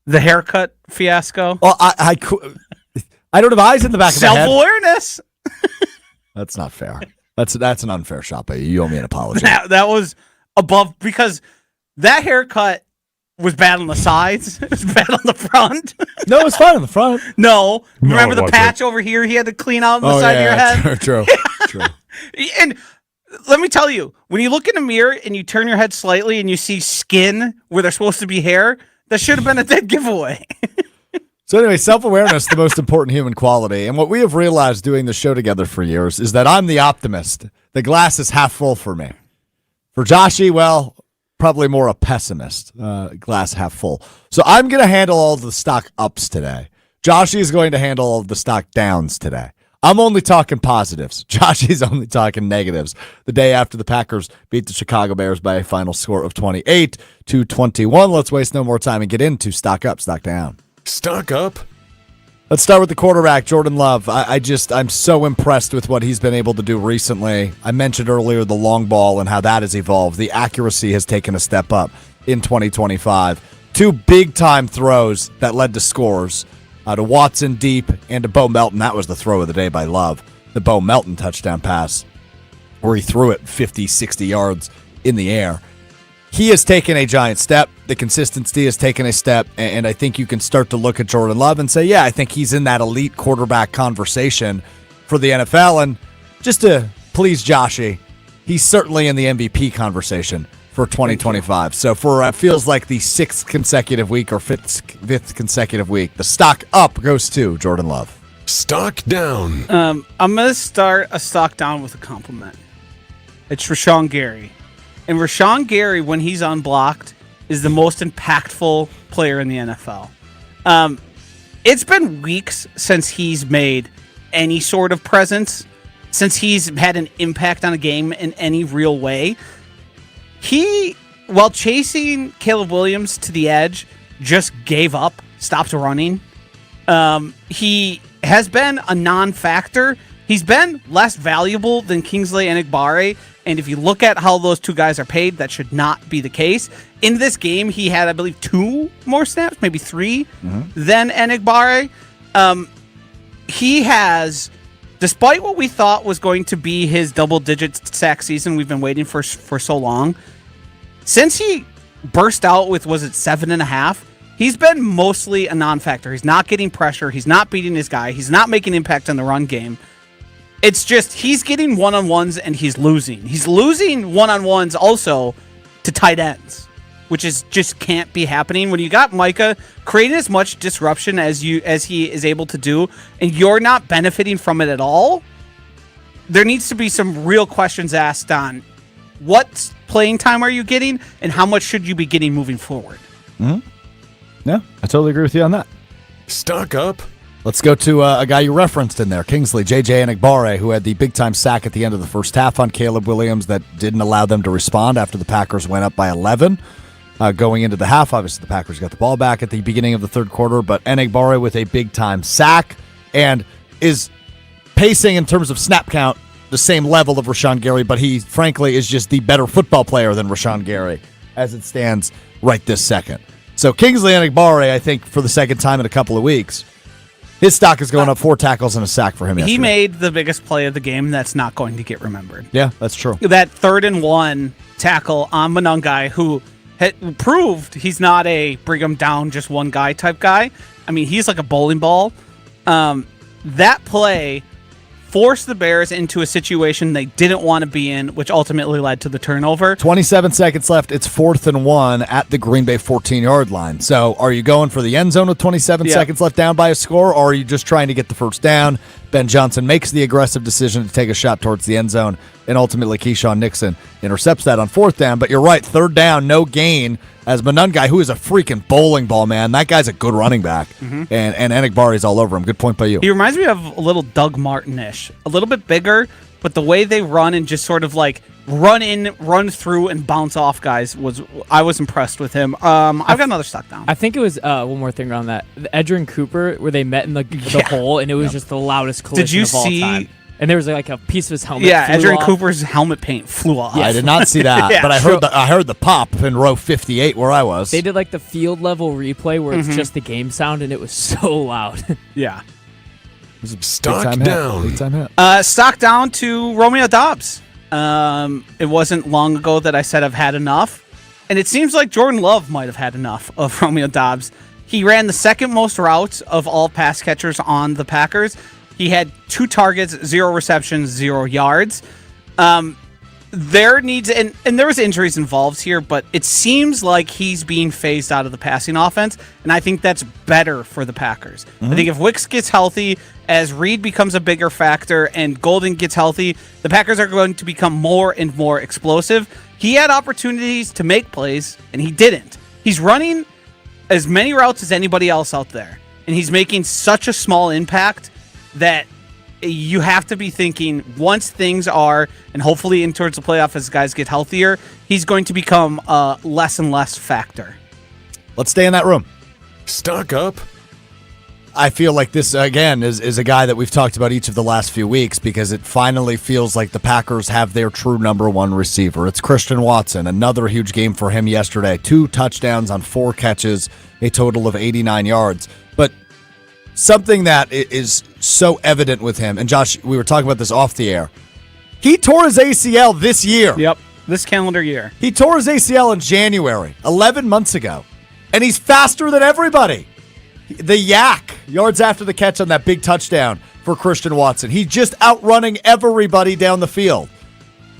[SPEAKER 2] The haircut fiasco?
[SPEAKER 1] Well, I don't have eyes in the back of my head.
[SPEAKER 2] Self-awareness?
[SPEAKER 1] That's not fair. That's an unfair shot by you. You owe me an apology.
[SPEAKER 2] That was above, because that haircut was bad on the sides. It was bad on the front.
[SPEAKER 1] No, it's fine on the front.
[SPEAKER 2] No.
[SPEAKER 4] No,
[SPEAKER 2] Remember
[SPEAKER 4] it
[SPEAKER 2] the
[SPEAKER 4] wasn't.
[SPEAKER 2] patch over here he had to clean out on the side of your head?
[SPEAKER 1] True.
[SPEAKER 2] And let me tell you, when you look in a mirror and you turn your head slightly and you see skin where there's supposed to be hair, that should have been a dead giveaway.
[SPEAKER 1] So anyway, self-awareness, the most important human quality. And what we have realized doing the show together for years is that I'm the optimist. The glass is half full for me. For Joshy, well, probably more a pessimist. Glass half full. So I'm going to handle all the stock ups today. Joshy is going to handle all of the stock downs today. I'm only talking positives. Joshy's only talking negatives. The day after the Packers beat the Chicago Bears by a final score of 28-21. Let's waste no more time and get into stock up, stock down.
[SPEAKER 5] Stock up.
[SPEAKER 1] Let's start with the quarterback, Jordan Love. I'm so impressed with what he's been able to do recently. I mentioned earlier the long ball and how that has evolved. The accuracy has taken a step up in 2025. 2 big-time throws that led to scores. To Watson deep and to Bo Melton. That was the throw of the day by Love. The Bo Melton touchdown pass where he threw it 50, 60 yards in the air. He has taken a giant step. The consistency has taken a step, and I think you can start to look at Jordan Love and say, yeah, I think he's in that elite quarterback conversation for the NFL. And just to please Joshy, he's certainly in the MVP conversation for 2025. So for feels like the 6th consecutive week or fifth consecutive week, the stock up goes to Jordan Love.
[SPEAKER 5] Stock down.
[SPEAKER 2] I'm going to start a stock down with a compliment. It's Rashawn Gary. And Rashawn Gary, when he's unblocked, is the most impactful player in the NFL. It's been weeks since he's made any sort of presence, since he's had an impact on a game in any real way. He, while chasing Caleb Williams to the edge, just gave up, stopped running. He has been a non-factor. He's been less valuable than Kingsley Enagbare, and if you look at how those 2 guys are paid, that should not be the case. In this game, he had, I believe, 2 more snaps, maybe 3, than Enagbare. He has, despite what we thought was going to be his double-digit sack season we've been waiting for so long, since he burst out with, was it 7.5? He's been mostly a non-factor. He's not getting pressure. He's not beating his guy. He's not making impact on the run game. It's just he's getting one-on-ones and he's losing. He's losing one-on-ones also to tight ends, which is just can't be happening. When you got Micah creating as much disruption as he is able to do, and you're not benefiting from it at all, there needs to be some real questions asked on what playing time are you getting and how much should you be getting moving forward.
[SPEAKER 1] Yeah, I totally agree with you on that.
[SPEAKER 5] Stock up.
[SPEAKER 1] Let's go to a guy you referenced in there, Kingsley, J.J. Enagbare, who had the big-time sack at the end of the first half on Caleb Williams that didn't allow them to respond after the Packers went up by 11 going into the half. Obviously, the Packers got the ball back at the beginning of the third quarter, but Enagbare with a big-time sack and is pacing in terms of snap count the same level of Rashawn Gary, but he, frankly, is just the better football player than Rashawn Gary as it stands right this second. So Kingsley Enagbare, I think, for the second time in a couple of weeks, his stock is going up 4 tackles and a sack for him yesterday.
[SPEAKER 2] He made the biggest play of the game that's not going to get remembered.
[SPEAKER 1] Yeah, that's true.
[SPEAKER 2] That 3rd and 1 tackle on Monangai, who had proved he's not a bring him down, just one guy type guy. I mean, he's like a bowling ball. That play forced the Bears into a situation they didn't want to be in, which ultimately led to the turnover.
[SPEAKER 1] 27 seconds left. It's 4th and 1 at the Green Bay 14-yard line. So are you going for the end zone with 27 seconds left down by a score, or are you just trying to get the first down? Ben Johnson makes the aggressive decision to take a shot towards the end zone, and ultimately Keyshawn Nixon intercepts that on 4th down. But you're right, 3rd down, no gain, as Monungai, who is a freaking bowling ball, man. That guy's a good running back, and Enigbari's all over him. Good point by you.
[SPEAKER 2] He reminds me of a little Doug Martin-ish. A little bit bigger, but the way they run and just sort of like run in, run through, and bounce off guys I was impressed with him. I've got another stock down.
[SPEAKER 3] I think it was one more thing around that. The Edgerrin Cooper, where they met in the hole, and it was just the loudest collision of all time. And there was like a piece of his helmet.
[SPEAKER 2] Yeah,
[SPEAKER 3] flew
[SPEAKER 2] Edgerrin
[SPEAKER 3] off.
[SPEAKER 2] Cooper's helmet paint flew off.
[SPEAKER 1] I did not see that,
[SPEAKER 2] Yeah,
[SPEAKER 1] but I heard the pop in row 58 where I was.
[SPEAKER 3] They did like the field level replay where it's just the game sound, and it was so loud.
[SPEAKER 2] Yeah.
[SPEAKER 1] It was a
[SPEAKER 5] Stock
[SPEAKER 1] big-time hit.
[SPEAKER 5] down.
[SPEAKER 1] Big-time hit.
[SPEAKER 2] Stock down to Romeo Doubs. It wasn't long ago that I said I've had enough, and it seems like Jordan Love might have had enough of Romeo Doubs. He ran the second most routes of all pass catchers on the Packers. He had 2 targets, 0 receptions, 0 yards. There needs and there was injuries involved here, but it seems like he's being phased out of the passing offense, and I think that's better for the Packers. I think if Wicks gets healthy, as Reed becomes a bigger factor, and Golden gets healthy, the Packers are going to become more and more explosive. He had opportunities to make plays, and he didn't. He's running as many routes as anybody else out there, and he's making such a small impact that you have to be thinking once things are, and hopefully in towards the playoff as guys get healthier, he's going to become a less and less factor.
[SPEAKER 1] Let's stay in that room.
[SPEAKER 5] Stock up.
[SPEAKER 1] I feel like this, again, is a guy that we've talked about each of the last few weeks because it finally feels like the Packers have their true number one receiver. It's Christian Watson, another huge game for him yesterday. 2 touchdowns on 4 catches, a total of 89 yards. But something that is so evident with him, and Josh, we were talking about this off the air, he tore his ACL this year.
[SPEAKER 2] Yep, this calendar year.
[SPEAKER 1] He tore his ACL in January, 11 months ago, and he's faster than everybody. The yak, yards after the catch on that big touchdown for Christian Watson. He's just outrunning everybody down the field.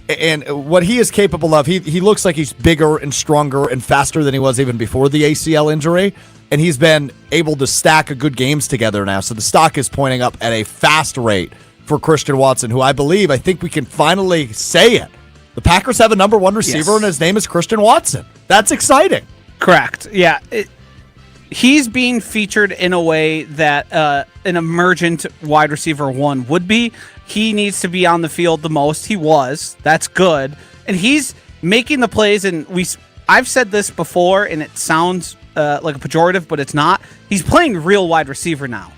[SPEAKER 1] And what he is capable of, he looks like he's bigger and stronger and faster than he was even before the ACL injury. And he's been able to stack a good games together now. So the stock is pointing up at a fast rate for Christian Watson, who I think we can finally say it. The Packers have a number one receiver, and his name is Christian Watson. That's exciting.
[SPEAKER 2] Correct. Yeah. He's being featured in a way that an emergent wide receiver one would be. He needs to be on the field the most. He was. That's good. And he's making the plays, and I've said this before, and it sounds like a pejorative, but it's not. He's playing real wide receiver now.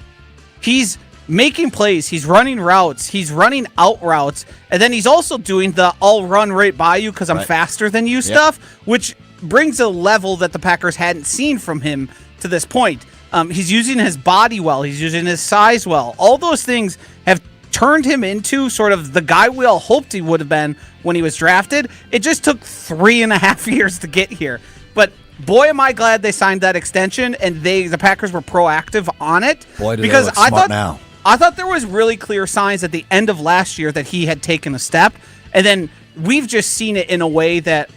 [SPEAKER 2] He's making plays. He's running routes. He's running out routes. And then he's also doing the I'll run right by you because I'm faster than you stuff, which brings a level that the Packers hadn't seen from him to this point. He's using his body well. He's using his size well. All those things have turned him into sort of the guy we all hoped he would have been when he was drafted. It just took 3.5 years to get here. But boy, am I glad they signed that extension, and the Packers were proactive on it.
[SPEAKER 1] Boy, do
[SPEAKER 2] because
[SPEAKER 1] they look smart now.
[SPEAKER 2] I thought there was really clear signs at the end of last year that he had taken a step, and then we've just seen it in a way that,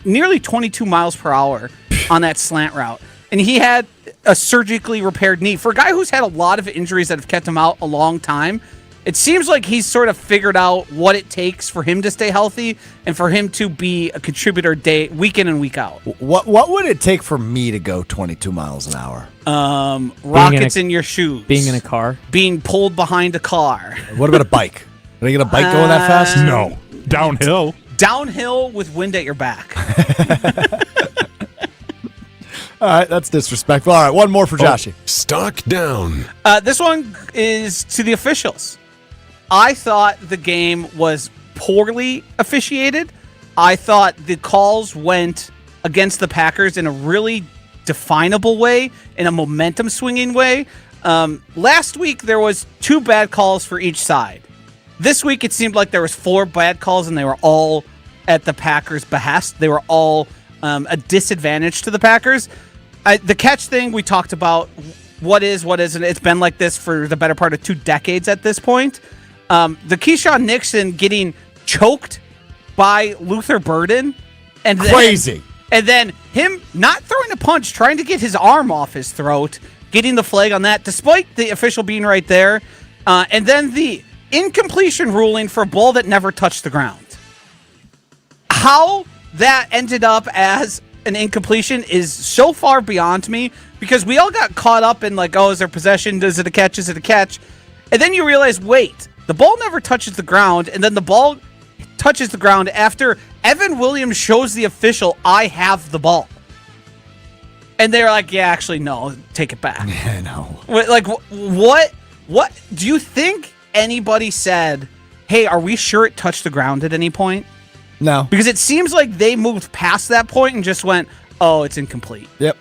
[SPEAKER 2] nearly 22 miles per hour on that slant route. And he had a surgically repaired knee. For a guy who's had a lot of injuries that have kept him out a long time, it seems like he's sort of figured out what it takes for him to stay healthy and for him to be a contributor week in and week out.
[SPEAKER 1] What would it take for me to go 22 miles an hour?
[SPEAKER 2] Rockets in your shoes.
[SPEAKER 3] Being in a car.
[SPEAKER 2] Being pulled behind a car.
[SPEAKER 1] What about a bike? Can I get a bike going that fast?
[SPEAKER 4] No. Downhill.
[SPEAKER 2] Downhill with wind at your back.
[SPEAKER 1] All right, that's disrespectful. All right, one more for Joshy.
[SPEAKER 5] Stock down.
[SPEAKER 2] This one is to the officials. I thought the game was poorly officiated. I thought the calls went against the Packers in a really definable way, in a momentum swinging way. Last week there was 2 bad calls for each side. This week it seemed like there was 4 bad calls, and they were all at the Packers' behest. They were all a disadvantage to the Packers. The catch thing we talked about, what is, what isn't. It's been like this for the better part of 2 decades at this point. the Keyshawn Nixon getting choked by Luther Burden, and
[SPEAKER 1] Crazy.
[SPEAKER 2] And then him not throwing a punch, trying to get his arm off his throat, getting the flag on that, despite the official being right there. And then the incompletion ruling for a ball that never touched the ground. How that ended up as an incompletion is so far beyond me, because we all got caught up in like, oh, is there possession? Is it a catch? Is it a catch? And then you realize, wait, the ball never touches the ground, and then the ball touches the ground after Evan Williams shows the official, I have the ball. And they're like, yeah, actually, no, take it back.
[SPEAKER 1] Yeah, no.
[SPEAKER 2] Like, what do you think anybody said, hey, are we sure it touched the ground at any point?
[SPEAKER 1] No.
[SPEAKER 2] Because it seems like they moved past that point and just went, oh, it's incomplete.
[SPEAKER 1] Yep.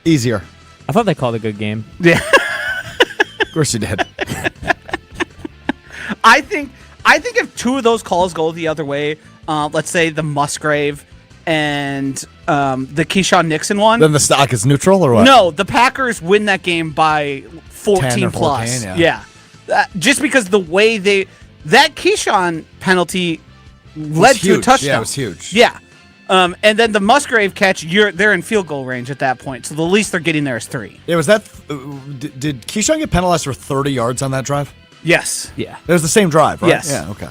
[SPEAKER 1] Easier.
[SPEAKER 3] I thought they called a good game.
[SPEAKER 2] Yeah.
[SPEAKER 1] Of course you did.
[SPEAKER 2] I think if two of those calls go the other way, let's say the Musgrave and the Keyshawn Nixon one.
[SPEAKER 1] Then the stock is neutral or what?
[SPEAKER 2] No, the Packers win that game by 14 plus.
[SPEAKER 1] 14,
[SPEAKER 2] yeah. Just because the way that Keyshawn penalty led to a touchdown.
[SPEAKER 1] Yeah, it was huge.
[SPEAKER 2] Yeah. And then the Musgrave catch, they're in field goal range at that point. So the least they're getting there is 3.
[SPEAKER 1] Yeah, was that did Keyshawn get penalized for 30 yards on that drive?
[SPEAKER 2] Yes.
[SPEAKER 3] Yeah.
[SPEAKER 1] It was the same drive, right?
[SPEAKER 2] Yes.
[SPEAKER 1] Yeah, okay.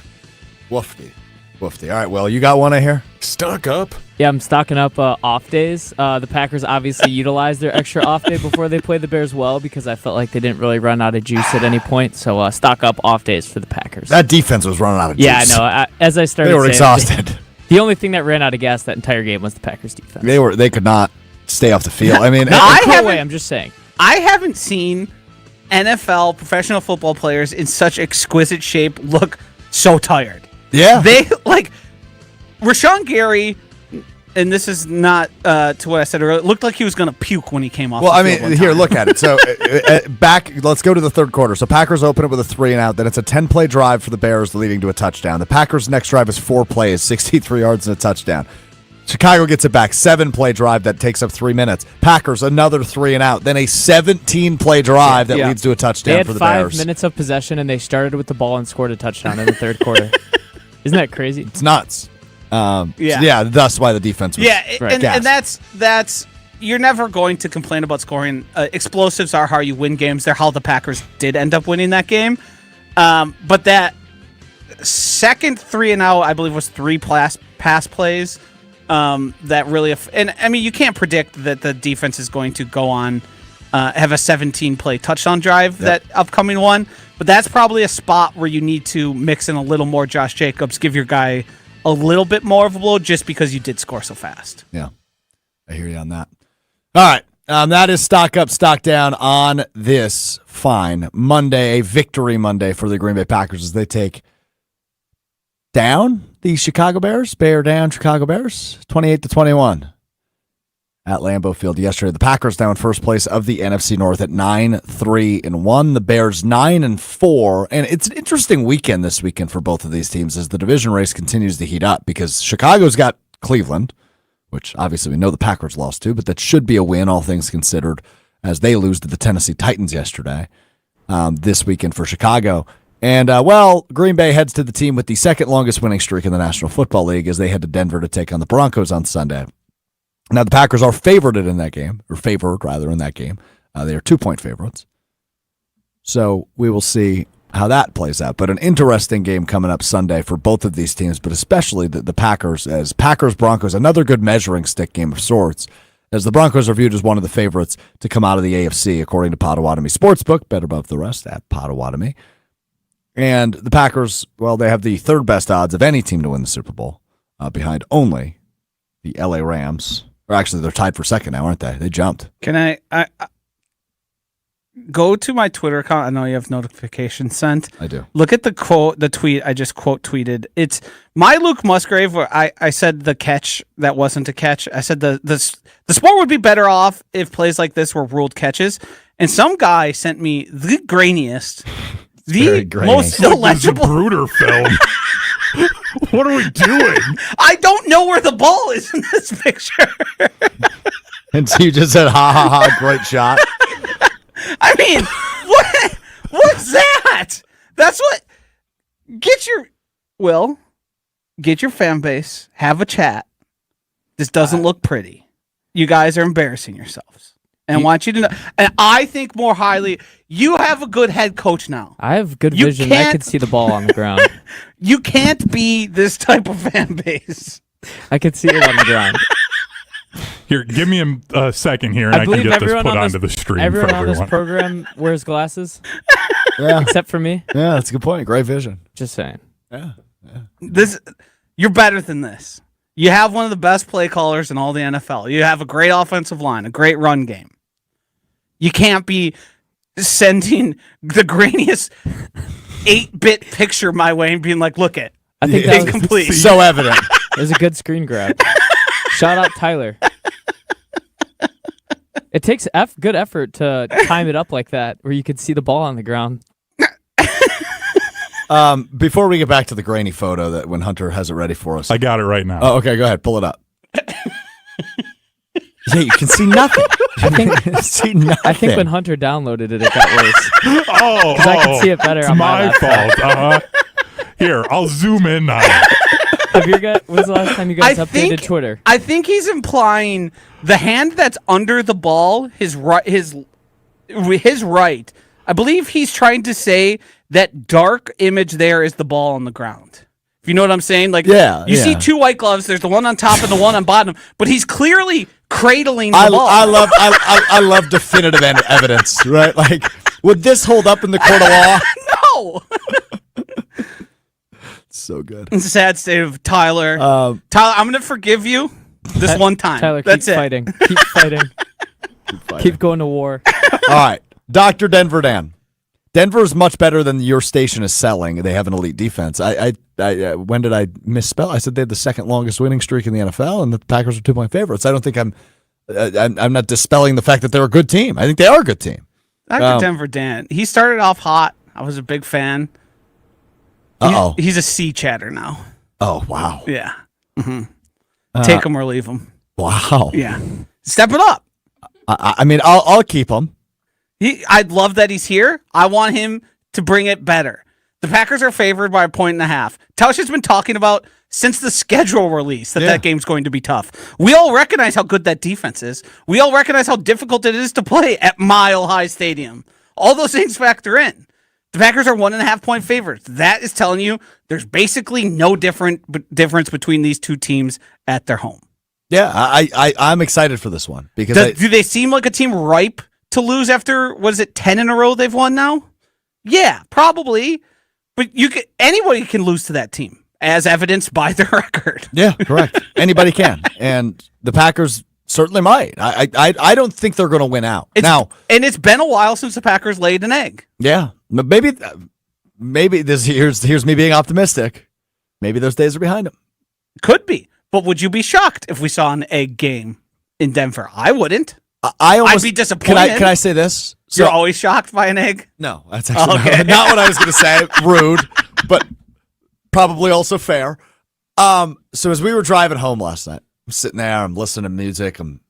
[SPEAKER 1] Woofy. All right, well, you got one I hear?
[SPEAKER 5] Stock up.
[SPEAKER 3] Yeah, I'm stocking up off days. The Packers obviously utilized their extra off day before they played the Bears well, because I felt like they didn't really run out of juice at any point. So stock up off days for the Packers.
[SPEAKER 1] That defense was running out of juice.
[SPEAKER 3] Yeah, I know. As I started
[SPEAKER 1] They were
[SPEAKER 3] saying,
[SPEAKER 1] exhausted.
[SPEAKER 3] The only thing that ran out of gas that entire game was the Packers defense.
[SPEAKER 1] They could not stay off the field. I mean,
[SPEAKER 3] I'm just saying.
[SPEAKER 2] I haven't seen NFL professional football players in such exquisite shape look so tired.
[SPEAKER 1] yeah.
[SPEAKER 2] They like Rashawn Gary, and this is not to what I said earlier. It looked like he was going to puke when he came off.
[SPEAKER 1] Well,
[SPEAKER 2] the
[SPEAKER 1] I
[SPEAKER 2] field
[SPEAKER 1] mean,
[SPEAKER 2] one
[SPEAKER 1] here,
[SPEAKER 2] time.
[SPEAKER 1] look at it. So back, let's go to the third quarter. So Packers open it with a 3-and-out. Then it's a 10-play drive for the Bears, leading to a touchdown. The Packers' next drive is 4 plays, 63 yards and a touchdown. Chicago gets it back, 7-play drive that takes up 3 minutes. Packers, another 3-and-out. Then a 17-play drive that leads to a touchdown
[SPEAKER 3] They had
[SPEAKER 1] for the
[SPEAKER 3] 5
[SPEAKER 1] Bears.
[SPEAKER 3] minutes of possession, and they started with the ball and scored a touchdown in the third quarter. Isn't that crazy?
[SPEAKER 1] It's nuts.
[SPEAKER 2] Yeah.
[SPEAKER 1] So yeah, that's why the defense was
[SPEAKER 2] and that's you're never going to complain about scoring. Explosives are how you win games. They're how the Packers did end up winning that game. But that second 3-and-out, I believe, was 3 pass plays. That really, and I mean, you can't predict that the defense is going to go on have a 17-play touchdown drive, that upcoming one. But that's probably a spot where you need to mix in a little more Josh Jacobs, give your guy a little bit more of a blow just because you did score so fast.
[SPEAKER 1] Yeah, I hear you on that. All right, that is stock up, stock down on this fine Monday, a victory Monday for the Green Bay Packers as they take down the Chicago Bears. Bear down Chicago Bears, 28-21 at Lambeau Field yesterday. The Packers now in first place of the NFC North at 9-3-1. The Bears 9-4, and it's an interesting weekend this weekend for both of these teams as the division race continues to heat up because Chicago's got Cleveland, which obviously we know the Packers lost to, but that should be a win, all things considered, as they lose to the Tennessee Titans yesterday. This weekend for Chicago. And, Green Bay heads to the team with the second longest winning streak in the National Football League as they head to Denver to take on the Broncos on Sunday. Now, the Packers are favored in that game. They are 2-point favorites. So we will see how that plays out. But an interesting game coming up Sunday for both of these teams, but especially the Packers, as Packers-Broncos, another good measuring stick game of sorts, as the Broncos are viewed as one of the favorites to come out of the AFC, according to Potawatomi Sportsbook, bet above the rest at Potawatomi. And the Packers, well, they have the third best odds of any team to win the Super Bowl, behind only the LA Rams. Or actually, they're tied for second now, aren't they? They jumped.
[SPEAKER 2] Can I go to my Twitter account? I know you have notifications sent.
[SPEAKER 1] I do.
[SPEAKER 2] Look at the tweet I just quote tweeted. It's my Luke Musgrave, where I said the catch that wasn't a catch. I said the sport would be better off if plays like this were ruled catches. And some guy sent me the grainiest, the most illegible
[SPEAKER 4] Bruder film. What are we doing?
[SPEAKER 2] I don't know where the ball is in this picture.
[SPEAKER 1] And so you just said, ha, ha, ha, great shot.
[SPEAKER 2] I mean, what's that? That's what Get your fan base, have a chat. This doesn't look pretty. You guys are embarrassing yourselves. And I want you to know. And I think more highly, you have a good head coach now.
[SPEAKER 3] I have good vision. I can see the ball on the ground.
[SPEAKER 2] You can't be this type of fan base.
[SPEAKER 3] I can see it on the ground.
[SPEAKER 4] Here, give me a second here, and I can get this put onto the stream for
[SPEAKER 3] everyone
[SPEAKER 4] everyone.
[SPEAKER 3] on this program wears glasses,
[SPEAKER 1] Yeah.
[SPEAKER 3] except for me.
[SPEAKER 1] Yeah, that's a good point. Great vision.
[SPEAKER 3] Just saying.
[SPEAKER 1] Yeah.
[SPEAKER 2] You're better than this. You have one of the best play callers in all the NFL. You have a great offensive line, a great run game. You can't be sending the grainiest 8-bit picture my way and being like, look it.
[SPEAKER 3] I think
[SPEAKER 2] It's
[SPEAKER 3] that was,
[SPEAKER 2] incomplete.
[SPEAKER 1] So evident.
[SPEAKER 3] it was a good screen grab. Shout out Tyler. It takes good effort to time it up like that, where you can see the ball on the ground.
[SPEAKER 1] Before we get back to the grainy photo that when Hunter has it ready for us.
[SPEAKER 4] I got it right now.
[SPEAKER 1] Oh, okay, go ahead. Pull it up. Yeah, you can see nothing.
[SPEAKER 3] I think
[SPEAKER 1] see nothing.
[SPEAKER 3] I think when Hunter downloaded it, it got worse.
[SPEAKER 4] Oh,
[SPEAKER 3] I can see it better
[SPEAKER 4] It's
[SPEAKER 3] on my
[SPEAKER 4] fault. Here, I'll zoom in on it.
[SPEAKER 3] Have you guys? When's the last time you guys updated Twitter?
[SPEAKER 2] I think he's implying the hand that's under the ball, his right. I believe he's trying to say that dark image there is the ball on the ground. If you know what I'm saying, like you see two white gloves. There's the one on top and the one on bottom, but he's clearly cradling the ball.
[SPEAKER 1] I love definitive evidence, right? Like, would this hold up in the court of law?
[SPEAKER 2] No.
[SPEAKER 1] So good.
[SPEAKER 2] It's a sad state of Tyler. Tyler, I'm going to forgive you this one time.
[SPEAKER 3] Tyler,
[SPEAKER 2] That's
[SPEAKER 3] keep
[SPEAKER 2] it.
[SPEAKER 3] fighting. Keep fighting. Keep going to war.
[SPEAKER 1] All right, Dr. Denver Dan. Denver is much better than your station is selling. They have an elite defense. When did I misspell? I said they had the second longest winning streak in the NFL, and the Packers are 2-point favorites. I don't think I'm not dispelling the fact that they're a good team. I think they are a good team.
[SPEAKER 2] Dr. Denver Dan. He started off hot. I was a big fan. He's a sea chatter now.
[SPEAKER 1] Oh, wow.
[SPEAKER 2] Yeah. Take him or leave him.
[SPEAKER 1] Wow.
[SPEAKER 2] Yeah. Step it up.
[SPEAKER 1] I mean, I'll keep him.
[SPEAKER 2] I'd love that he's here. I want him to bring it better. The Packers are favored by 1.5. Tausch has been talking about since the schedule release that game's going to be tough. We all recognize how good that defense is. We all recognize how difficult it is to play at Mile High Stadium. All those things factor in. The Packers are 1.5-point favorites. That is telling you there's basically no difference between these two teams at their home.
[SPEAKER 1] Yeah, I'm excited for this one because
[SPEAKER 2] do they seem like a team ripe to lose after 10 in a row they've won now? Yeah, probably. But anybody can lose to that team, as evidenced by their record.
[SPEAKER 1] Yeah, correct. Anybody can, and the Packers certainly might. I don't think they're going to win out now.
[SPEAKER 2] And it's been a while since the Packers laid an egg.
[SPEAKER 1] Yeah, maybe this here's me being optimistic. Maybe those days are behind them.
[SPEAKER 2] Could be, but would you be shocked if we saw an egg game in Denver? I wouldn't.
[SPEAKER 1] I'd
[SPEAKER 2] be disappointed.
[SPEAKER 1] Can I say this?
[SPEAKER 2] You're always shocked by an egg?
[SPEAKER 1] No, that's actually not what I was going to say. Rude, but probably also fair. So as we were driving home last night, I'm sitting there, I'm listening to music, I'm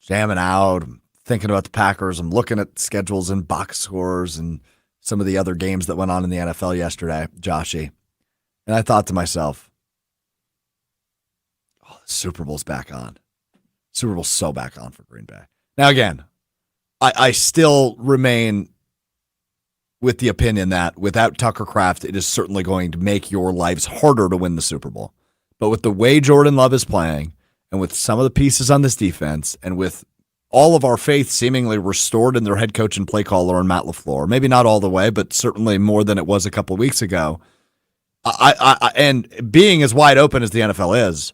[SPEAKER 1] jamming out, I'm thinking about the Packers, I'm looking at schedules and box scores and some of the other games that went on in the NFL yesterday, Joshy. And I thought to myself, the Super Bowl's back on. Super Bowl's so back on for Green Bay. Now, again, I still remain with the opinion that without Tucker Kraft, it is certainly going to make your lives harder to win the Super Bowl. But with the way Jordan Love is playing, and with some of the pieces on this defense, and with all of our faith seemingly restored in their head coach and play caller and Matt LaFleur, maybe not all the way, but certainly more than it was a couple of weeks ago, and being as wide open as the NFL is,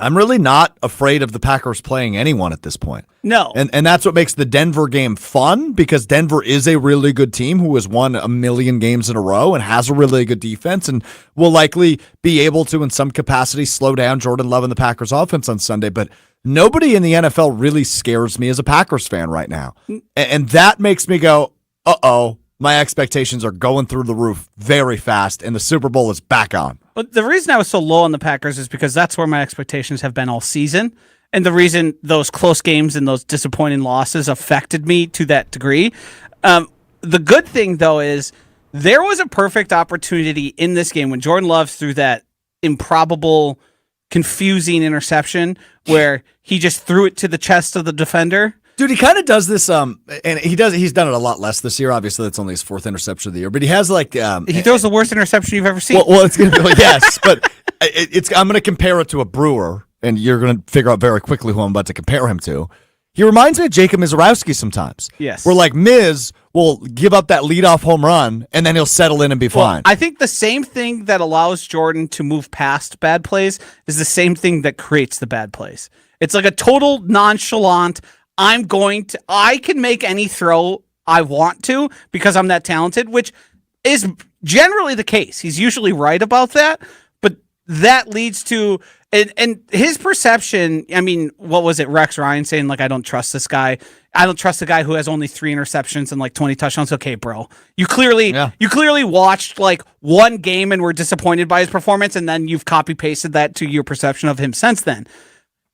[SPEAKER 1] I'm really not afraid of the Packers playing anyone at this point.
[SPEAKER 2] No.
[SPEAKER 1] And that's what makes the Denver game fun, because Denver is a really good team who has won 1 million games in a row and has a really good defense and will likely be able to, in some capacity, slow down Jordan Love and the Packers offense on Sunday. But nobody in the NFL really scares me as a Packers fan right now. And that makes me go, uh-oh, my expectations are going through the roof very fast, and the Super Bowl is back on.
[SPEAKER 2] But the reason I was so low on the Packers is because that's where my expectations have been all season. And the reason those close games and those disappointing losses affected me to that degree. The good thing, though, is There was a perfect opportunity in this game when Jordan Love threw that improbable, confusing interception where he just threw it to the chest of the defender.
[SPEAKER 1] Dude, he kind of does this, and he's done it a lot less this year. Obviously, that's only his 4th interception of the year, but he has like
[SPEAKER 2] he throws the worst interception you've ever seen.
[SPEAKER 1] Well, it's gonna be like, yes, but I'm gonna compare it to a Brewer, and you're gonna figure out very quickly who I'm about to compare him to. He reminds me of Jacob Mizorowski sometimes.
[SPEAKER 2] Yes.
[SPEAKER 1] Where like Miz will give up that leadoff home run and then he'll settle in and be fine.
[SPEAKER 2] I think the same thing that allows Jordan to move past bad plays is the same thing that creates the bad plays. It's like a total nonchalant, I can make any throw I want to because I'm that talented, which is generally the case. He's usually right about that, but that leads to and his perception, I mean, what was it? Rex Ryan saying, like, I don't trust this guy. I don't trust the guy who has only 3 interceptions and like 20 touchdowns. Okay, bro. You clearly watched like one game and were disappointed by his performance, and then you've copy-pasted that to your perception of him since then.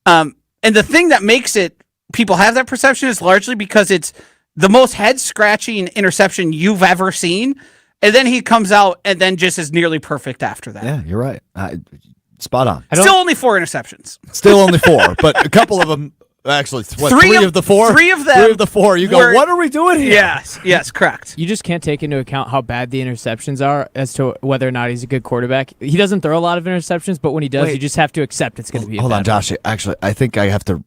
[SPEAKER 2] And the thing that makes it people have that perception is largely because it's the most head-scratching interception you've ever seen, and then he comes out and then just is nearly perfect after that.
[SPEAKER 1] Yeah, you're right. Spot on.
[SPEAKER 2] Still only 4 interceptions.
[SPEAKER 1] Still only 4, but a couple of them, actually, what, 3 of the 4?
[SPEAKER 2] 3 of them.
[SPEAKER 1] 3 of the 4. You go, what are we doing here?
[SPEAKER 2] Yes, correct.
[SPEAKER 3] You just can't take into account how bad the interceptions are as to whether or not he's a good quarterback. He doesn't throw a lot of interceptions, but when he does, you just have to accept it's going to be
[SPEAKER 1] Hold on, Josh. Actually, I think I have to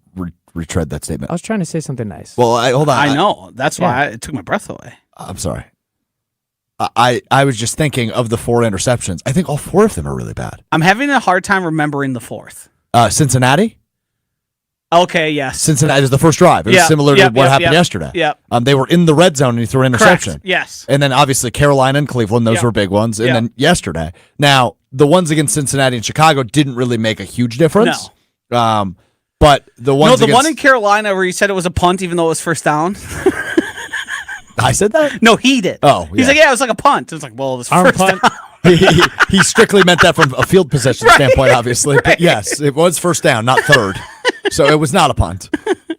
[SPEAKER 1] retread that statement.
[SPEAKER 3] I was trying to say something nice.
[SPEAKER 1] Well, hold on.
[SPEAKER 2] I know. That's why it took my breath away.
[SPEAKER 1] I'm sorry. I was just thinking of the 4 interceptions. I think all 4 of them are really bad.
[SPEAKER 2] I'm having a hard time remembering the 4th.
[SPEAKER 1] Cincinnati?
[SPEAKER 2] Okay, yes.
[SPEAKER 1] Cincinnati is the first drive. It was similar to what happened yesterday.
[SPEAKER 2] Yep.
[SPEAKER 1] They were in the red zone and he threw an interception.
[SPEAKER 2] Correct. Yes.
[SPEAKER 1] And then obviously Carolina and Cleveland, those were big ones. And then yesterday. Now, the ones against Cincinnati and Chicago didn't really make a huge difference.
[SPEAKER 2] No.
[SPEAKER 1] But the ones
[SPEAKER 2] one in Carolina where you said it was a punt even though it was first down.
[SPEAKER 1] I said that?
[SPEAKER 2] No, he did.
[SPEAKER 1] Oh, yeah.
[SPEAKER 2] He's like, yeah, it was like a punt. It was like, well, it was first
[SPEAKER 3] punt.
[SPEAKER 2] down.
[SPEAKER 1] He strictly meant that from a field possession standpoint, obviously. Right. But yes, it was first down, not third. So it was not a punt.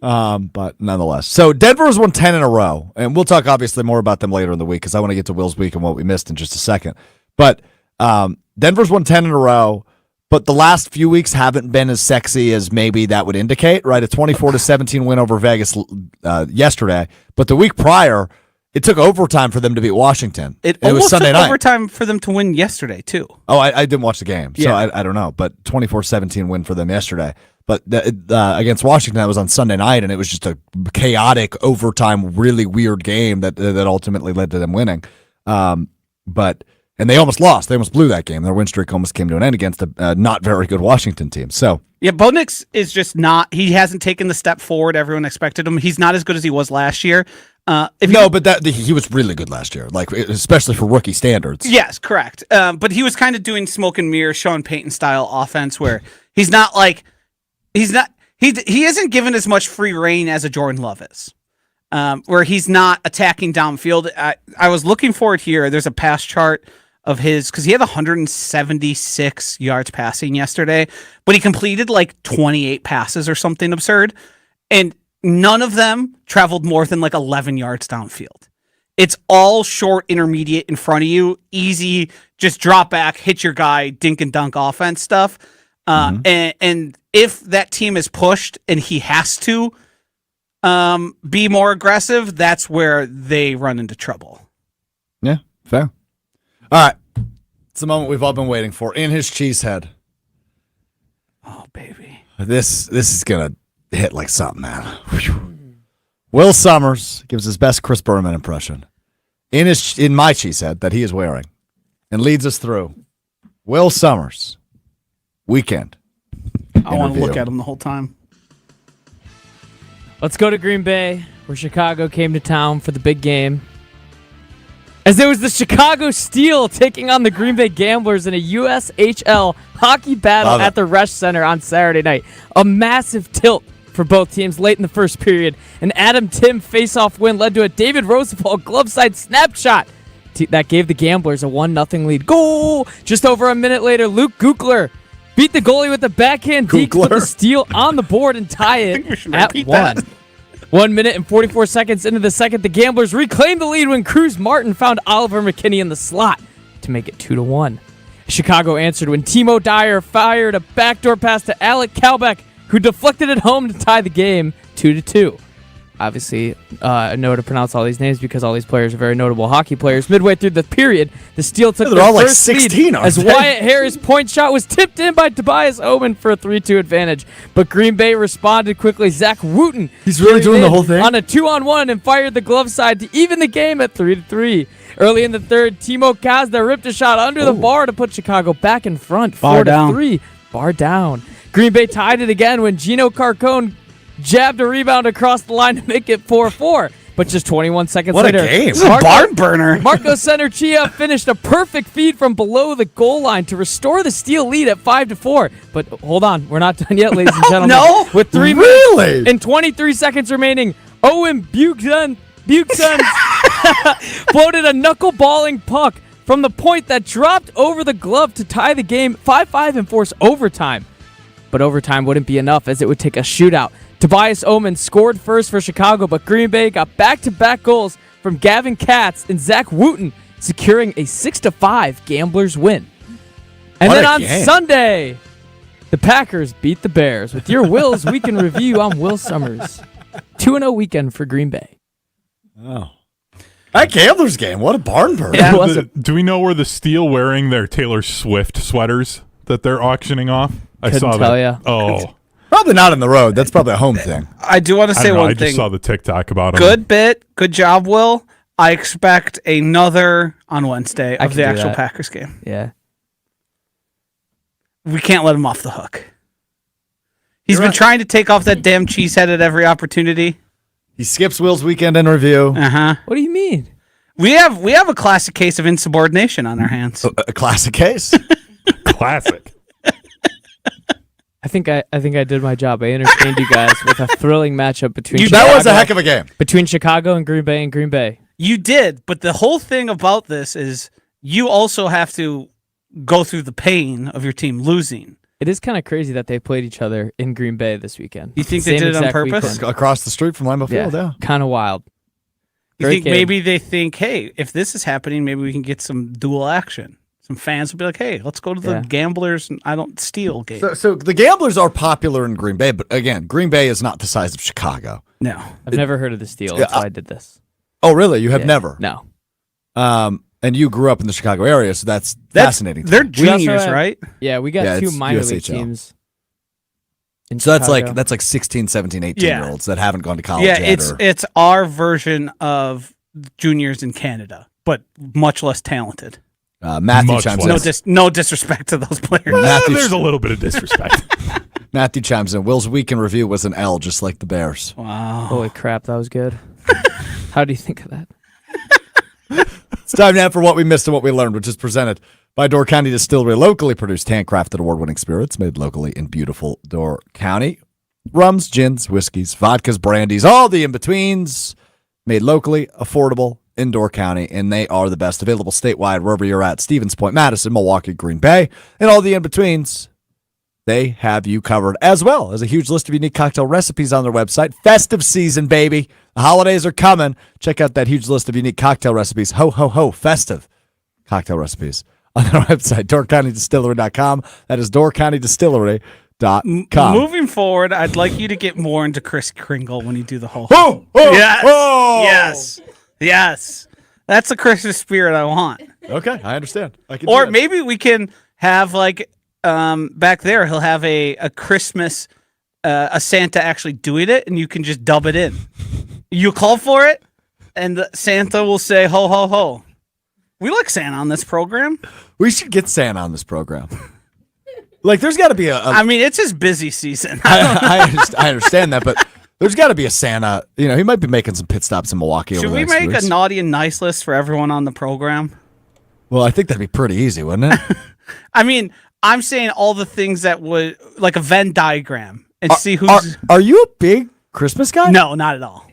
[SPEAKER 1] But nonetheless. So Denver's won 10 in a row. And we'll talk obviously more about them later in the week because I want to get to Will's week and what we missed in just a second. But Denver's won 10 in a row. But the last few weeks haven't been as sexy as maybe that would indicate, right? A 24-17 win over Vegas yesterday. But the week prior, it took overtime for them to beat Washington. It was Sunday night.
[SPEAKER 2] Overtime for them to win yesterday, too.
[SPEAKER 1] Oh, I didn't watch the game, so I don't know. But 24-17 win for them yesterday. But against Washington, that was on Sunday night, and it was just a chaotic overtime, really weird game that ultimately led to them winning. And they almost lost. They almost blew that game. Their win streak almost came to an end against a not very good Washington team. So
[SPEAKER 2] Bo Nix is just not. He hasn't taken the step forward everyone expected him. He's not as good as he was last year. But
[SPEAKER 1] he was really good last year, like especially for rookie standards.
[SPEAKER 2] Yes, correct. But he was kind of doing smoke and mirror, Sean Payton style offense, where he isn't given as much free reign as a Jordan Love is. Where he's not attacking downfield. I was looking for it here. There's a pass chart of his because he had 176 yards passing yesterday, but he completed like 28 passes or something absurd, and none of them traveled more than like 11 yards downfield. It's all short, intermediate in front of you, easy, just drop back, hit your guy, dink and dunk offense stuff. And if that team is pushed and he has to be more aggressive, that's where they run into trouble.
[SPEAKER 1] Yeah, fair. All right. It's the moment we've all been waiting for. In his cheese head.
[SPEAKER 2] Oh, baby.
[SPEAKER 1] This is going to hit like something, man. Whew. Will Sommers gives his best Chris Berman impression in my cheese head that he is wearing and leads us through Will Sommers weekend.
[SPEAKER 2] I want to look at him the whole time.
[SPEAKER 3] Let's go to Green Bay, where Chicago came to town for the big game. As there was the Chicago Steel taking on the Green Bay Gamblers in a USHL hockey battle at the Resch Center on Saturday night. A massive tilt for both teams late in the first period. An Adam Tim face-off win led to a David Roosevelt glove-side snapshot that gave the Gamblers a 1-0 lead. Goal! Just over a minute later, Luke Gukler beat the goalie with a backhand deke to put the Steel on the board and tie it at 1. 1 minute and 44 seconds into the second, the Gamblers reclaimed the lead when Cruz Martin found Oliver McKinney in the slot to make it 2-1. Chicago answered when Timo Dyer fired a backdoor pass to Alec Kalbeck, who deflected it home to tie the game 2-2. Obviously, I know to pronounce all these names because all these players are very notable hockey players. Midway through the period, the Steel took their
[SPEAKER 1] all like
[SPEAKER 3] first
[SPEAKER 1] 16,
[SPEAKER 3] lead
[SPEAKER 1] aren't
[SPEAKER 3] as
[SPEAKER 1] they?
[SPEAKER 3] Wyatt Harris' point shot was tipped in by Tobias Omen for a 3-2 advantage. But Green Bay responded quickly. Zach Wooten
[SPEAKER 1] He's really
[SPEAKER 3] came
[SPEAKER 1] doing the
[SPEAKER 3] in
[SPEAKER 1] whole thing?
[SPEAKER 3] on a 2-on-1 and fired the glove side to even the game at 3-3. Early in the third, Timo Kazda ripped a shot under the bar to put Chicago back in front, 4-3. Bar down. Green Bay tied it again when Gino Carcone jabbed a rebound across the line to make it 4-4. But just 21 seconds
[SPEAKER 1] What a
[SPEAKER 3] later,
[SPEAKER 1] game.
[SPEAKER 2] This is a barn burner.
[SPEAKER 3] Marco Centerchia finished a perfect feed from below the goal line to restore the Steel lead at 5-4. But hold on, we're not done yet, ladies and gentlemen.
[SPEAKER 2] No?
[SPEAKER 3] With 3
[SPEAKER 1] Really?
[SPEAKER 3] minutes and 23 seconds remaining, Owen Buchanan floated a knuckleballing puck from the point that dropped over the glove to tie the game 5-5 and force overtime. But overtime wouldn't be enough as it would take a shootout. Tobias Omen scored first for Chicago, but Green Bay got back-to-back goals from Gavin Katz and Zach Wooten, securing a 6-5 Gamblers win. And
[SPEAKER 1] What
[SPEAKER 3] then
[SPEAKER 1] a
[SPEAKER 3] on
[SPEAKER 1] game.
[SPEAKER 3] Sunday, the Packers beat the Bears. With your Will's Weekend Review, I'm Will Sommers. 2-0 weekend for Green Bay.
[SPEAKER 1] Oh. That Gamblers game, what a barn burner.
[SPEAKER 3] Yeah. It was
[SPEAKER 4] Do we know where the Steel wearing their Taylor Swift sweaters that they're auctioning off? I
[SPEAKER 3] Couldn't
[SPEAKER 4] saw
[SPEAKER 3] tell
[SPEAKER 4] that.
[SPEAKER 3] ya.
[SPEAKER 4] Oh,
[SPEAKER 1] Probably not in the road. That's probably a home thing.
[SPEAKER 2] I do want to
[SPEAKER 4] I
[SPEAKER 2] say
[SPEAKER 4] don't know.
[SPEAKER 2] one
[SPEAKER 4] I
[SPEAKER 2] thing.
[SPEAKER 4] just saw the TikTok about them.
[SPEAKER 2] Good bit. Good job, Will. I expect another on Wednesday
[SPEAKER 3] I
[SPEAKER 2] of
[SPEAKER 3] can
[SPEAKER 2] the
[SPEAKER 3] do
[SPEAKER 2] actual
[SPEAKER 3] that.
[SPEAKER 2] Packers game.
[SPEAKER 3] Yeah.
[SPEAKER 2] We can't let him off the hook. He's
[SPEAKER 1] You're
[SPEAKER 2] been
[SPEAKER 1] right.
[SPEAKER 2] trying to take off that damn cheesehead at every opportunity.
[SPEAKER 1] He skips Will's weekend in review.
[SPEAKER 2] Uh-huh.
[SPEAKER 3] What do you mean?
[SPEAKER 2] We have a classic case of insubordination on our hands.
[SPEAKER 1] A classic case.
[SPEAKER 4] Classic.
[SPEAKER 3] I think I did my job. I entertained you guys with a thrilling matchup between
[SPEAKER 1] That was a heck of a game.
[SPEAKER 3] between Chicago and Green Bay.
[SPEAKER 2] You did, but the whole thing about this is you also have to go through the pain of your team losing.
[SPEAKER 3] It is kind of crazy that they played each other in Green Bay this weekend.
[SPEAKER 2] You think they
[SPEAKER 3] Same
[SPEAKER 2] did it on
[SPEAKER 3] exact
[SPEAKER 2] purpose?
[SPEAKER 3] weekend.
[SPEAKER 1] Across the street from Lambeau Field, yeah.
[SPEAKER 3] Kind of wild.
[SPEAKER 2] You
[SPEAKER 3] Great
[SPEAKER 2] think
[SPEAKER 3] game.
[SPEAKER 2] maybe they think, hey, if this is happening, maybe we can get some dual action. Some fans will be like, hey, let's go to the
[SPEAKER 3] Yeah.
[SPEAKER 2] Gamblers and I don't steal game.
[SPEAKER 1] So the Gamblers are popular in Green Bay, but again, Green Bay is not the size of Chicago.
[SPEAKER 2] No.
[SPEAKER 3] I've never heard of this deal. That's why I did this.
[SPEAKER 1] Oh, really? You have
[SPEAKER 3] Yeah.
[SPEAKER 1] never?
[SPEAKER 3] No.
[SPEAKER 1] And you grew up in the Chicago area, so that's fascinating. to
[SPEAKER 2] They're
[SPEAKER 1] me.
[SPEAKER 3] We also
[SPEAKER 2] juniors,
[SPEAKER 3] have-
[SPEAKER 2] right?
[SPEAKER 3] Yeah, we got
[SPEAKER 1] Yeah,
[SPEAKER 3] two
[SPEAKER 1] it's
[SPEAKER 3] minor league
[SPEAKER 1] USHL.
[SPEAKER 3] teams. in
[SPEAKER 1] So that's
[SPEAKER 3] Chicago.
[SPEAKER 1] like 16, 17, 18-year-olds that haven't gone to college
[SPEAKER 2] Yeah,
[SPEAKER 1] yet.
[SPEAKER 2] it's our version of juniors in Canada, but much less talented.
[SPEAKER 1] Matthew
[SPEAKER 4] Much
[SPEAKER 1] chimes
[SPEAKER 4] less.
[SPEAKER 1] in.
[SPEAKER 2] No disrespect to those players.
[SPEAKER 1] Matthew,
[SPEAKER 4] There's a little bit of disrespect.
[SPEAKER 1] Matthew chimes in. Will's weekend review was an L, just like the Bears.
[SPEAKER 2] Wow.
[SPEAKER 3] Holy crap, that was good. How do you think of that?
[SPEAKER 1] It's time now for what we missed and what we learned, which is presented by Door County Distillery, locally produced, handcrafted, award-winning spirits made locally in beautiful Door County. Rums, gins, whiskeys, vodkas, brandies, all the in-betweens, made locally, affordable in Door County, and they are the best. Available statewide wherever you're at. Stevens Point, Madison, Milwaukee, Green Bay, and all the in-betweens. They have you covered, as well as a huge list of unique cocktail recipes on their website. Festive season, baby. The holidays are coming. Check out that huge list of unique cocktail recipes. Ho, ho, ho, festive cocktail recipes on their website, doorcountydistillery.com. That is doorcountydistillery.com.
[SPEAKER 2] Moving forward, I'd like you to get more into Kris Kringle when you do the whole.
[SPEAKER 1] Oh, oh,
[SPEAKER 2] Yes.
[SPEAKER 1] oh.
[SPEAKER 2] Yes. That's the Christmas spirit I want.
[SPEAKER 1] Okay, I understand. I can do
[SPEAKER 2] Or
[SPEAKER 1] that.
[SPEAKER 2] maybe we can have back there he'll have a Christmas a Santa actually doing it and you can just dub it in. You call for it and the Santa will say ho ho ho. We like Santa on this program.
[SPEAKER 1] We should get Santa on this program. Like, there's got to be
[SPEAKER 2] I mean, it's his busy season.
[SPEAKER 1] I understand that, but there's got to be a Santa. You know, he might be making some pit stops in Milwaukee
[SPEAKER 2] Should
[SPEAKER 1] over the
[SPEAKER 2] we
[SPEAKER 1] next few
[SPEAKER 2] make
[SPEAKER 1] weeks.
[SPEAKER 2] a naughty and nice list for everyone on the program?
[SPEAKER 1] Well, I think that'd be pretty easy, wouldn't it?
[SPEAKER 2] I mean, I'm saying all the things that would like a Venn diagram and see who's
[SPEAKER 1] Are you a big Christmas guy?
[SPEAKER 2] No, not at all.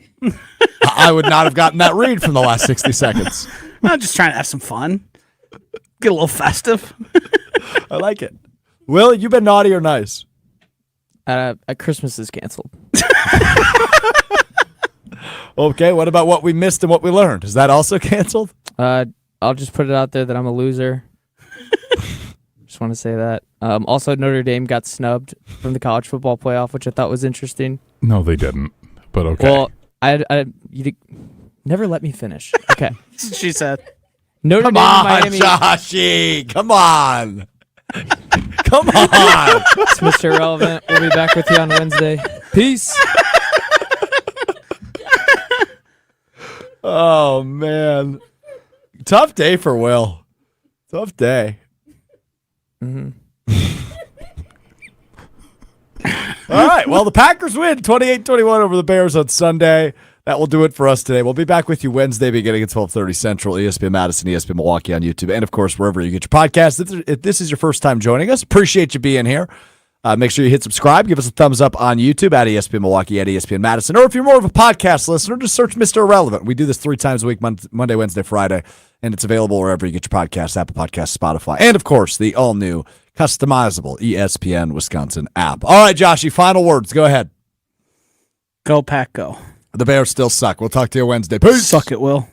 [SPEAKER 1] I would not have gotten that read from the last 60 seconds.
[SPEAKER 2] I'm just trying to have some fun. Get a little festive.
[SPEAKER 1] I like it. Will, you been naughty or nice?
[SPEAKER 3] Christmas is canceled.
[SPEAKER 1] Okay, what about what we missed and what we learned? Is that also canceled?
[SPEAKER 3] I'll just put it out there that I'm a loser. Just want to say that. Also, Notre Dame got snubbed from the college football playoff, which I thought was interesting.
[SPEAKER 4] No, they didn't. But okay.
[SPEAKER 3] Well, you never let me finish. Okay.
[SPEAKER 2] She said.
[SPEAKER 3] Notre
[SPEAKER 1] Come
[SPEAKER 3] Dame
[SPEAKER 1] on,
[SPEAKER 3] and Miami.
[SPEAKER 1] Joshy. Come on. Come on.
[SPEAKER 3] It's Mr. Irrelevant. We'll be back with you on Wednesday. Peace.
[SPEAKER 1] Oh, man. Tough day for Will. Tough day.
[SPEAKER 3] Mm-hmm.
[SPEAKER 1] All right. Well, the Packers win 28-21 over the Bears on Sunday. That will do it for us today. We'll be back with you Wednesday beginning at 12:30 Central, ESPN Madison, ESPN Milwaukee on YouTube, and, of course, wherever you get your podcasts. If this is your first time joining us, appreciate you being here. Make sure you hit subscribe. Give us a thumbs up on YouTube at ESPN Milwaukee, at ESPN Madison. Or if you're more of a podcast listener, just search Mr. Irrelevant. We do this 3 times a week, Monday, Wednesday, Friday, and it's available wherever you get your podcasts, Apple Podcasts, Spotify, and, of course, the all-new customizable ESPN Wisconsin app. All right, Joshy, final words. Go ahead.
[SPEAKER 2] Go Pack, go.
[SPEAKER 1] The Bears still suck. We'll talk to you Wednesday. Peace.
[SPEAKER 2] Suck it, Will.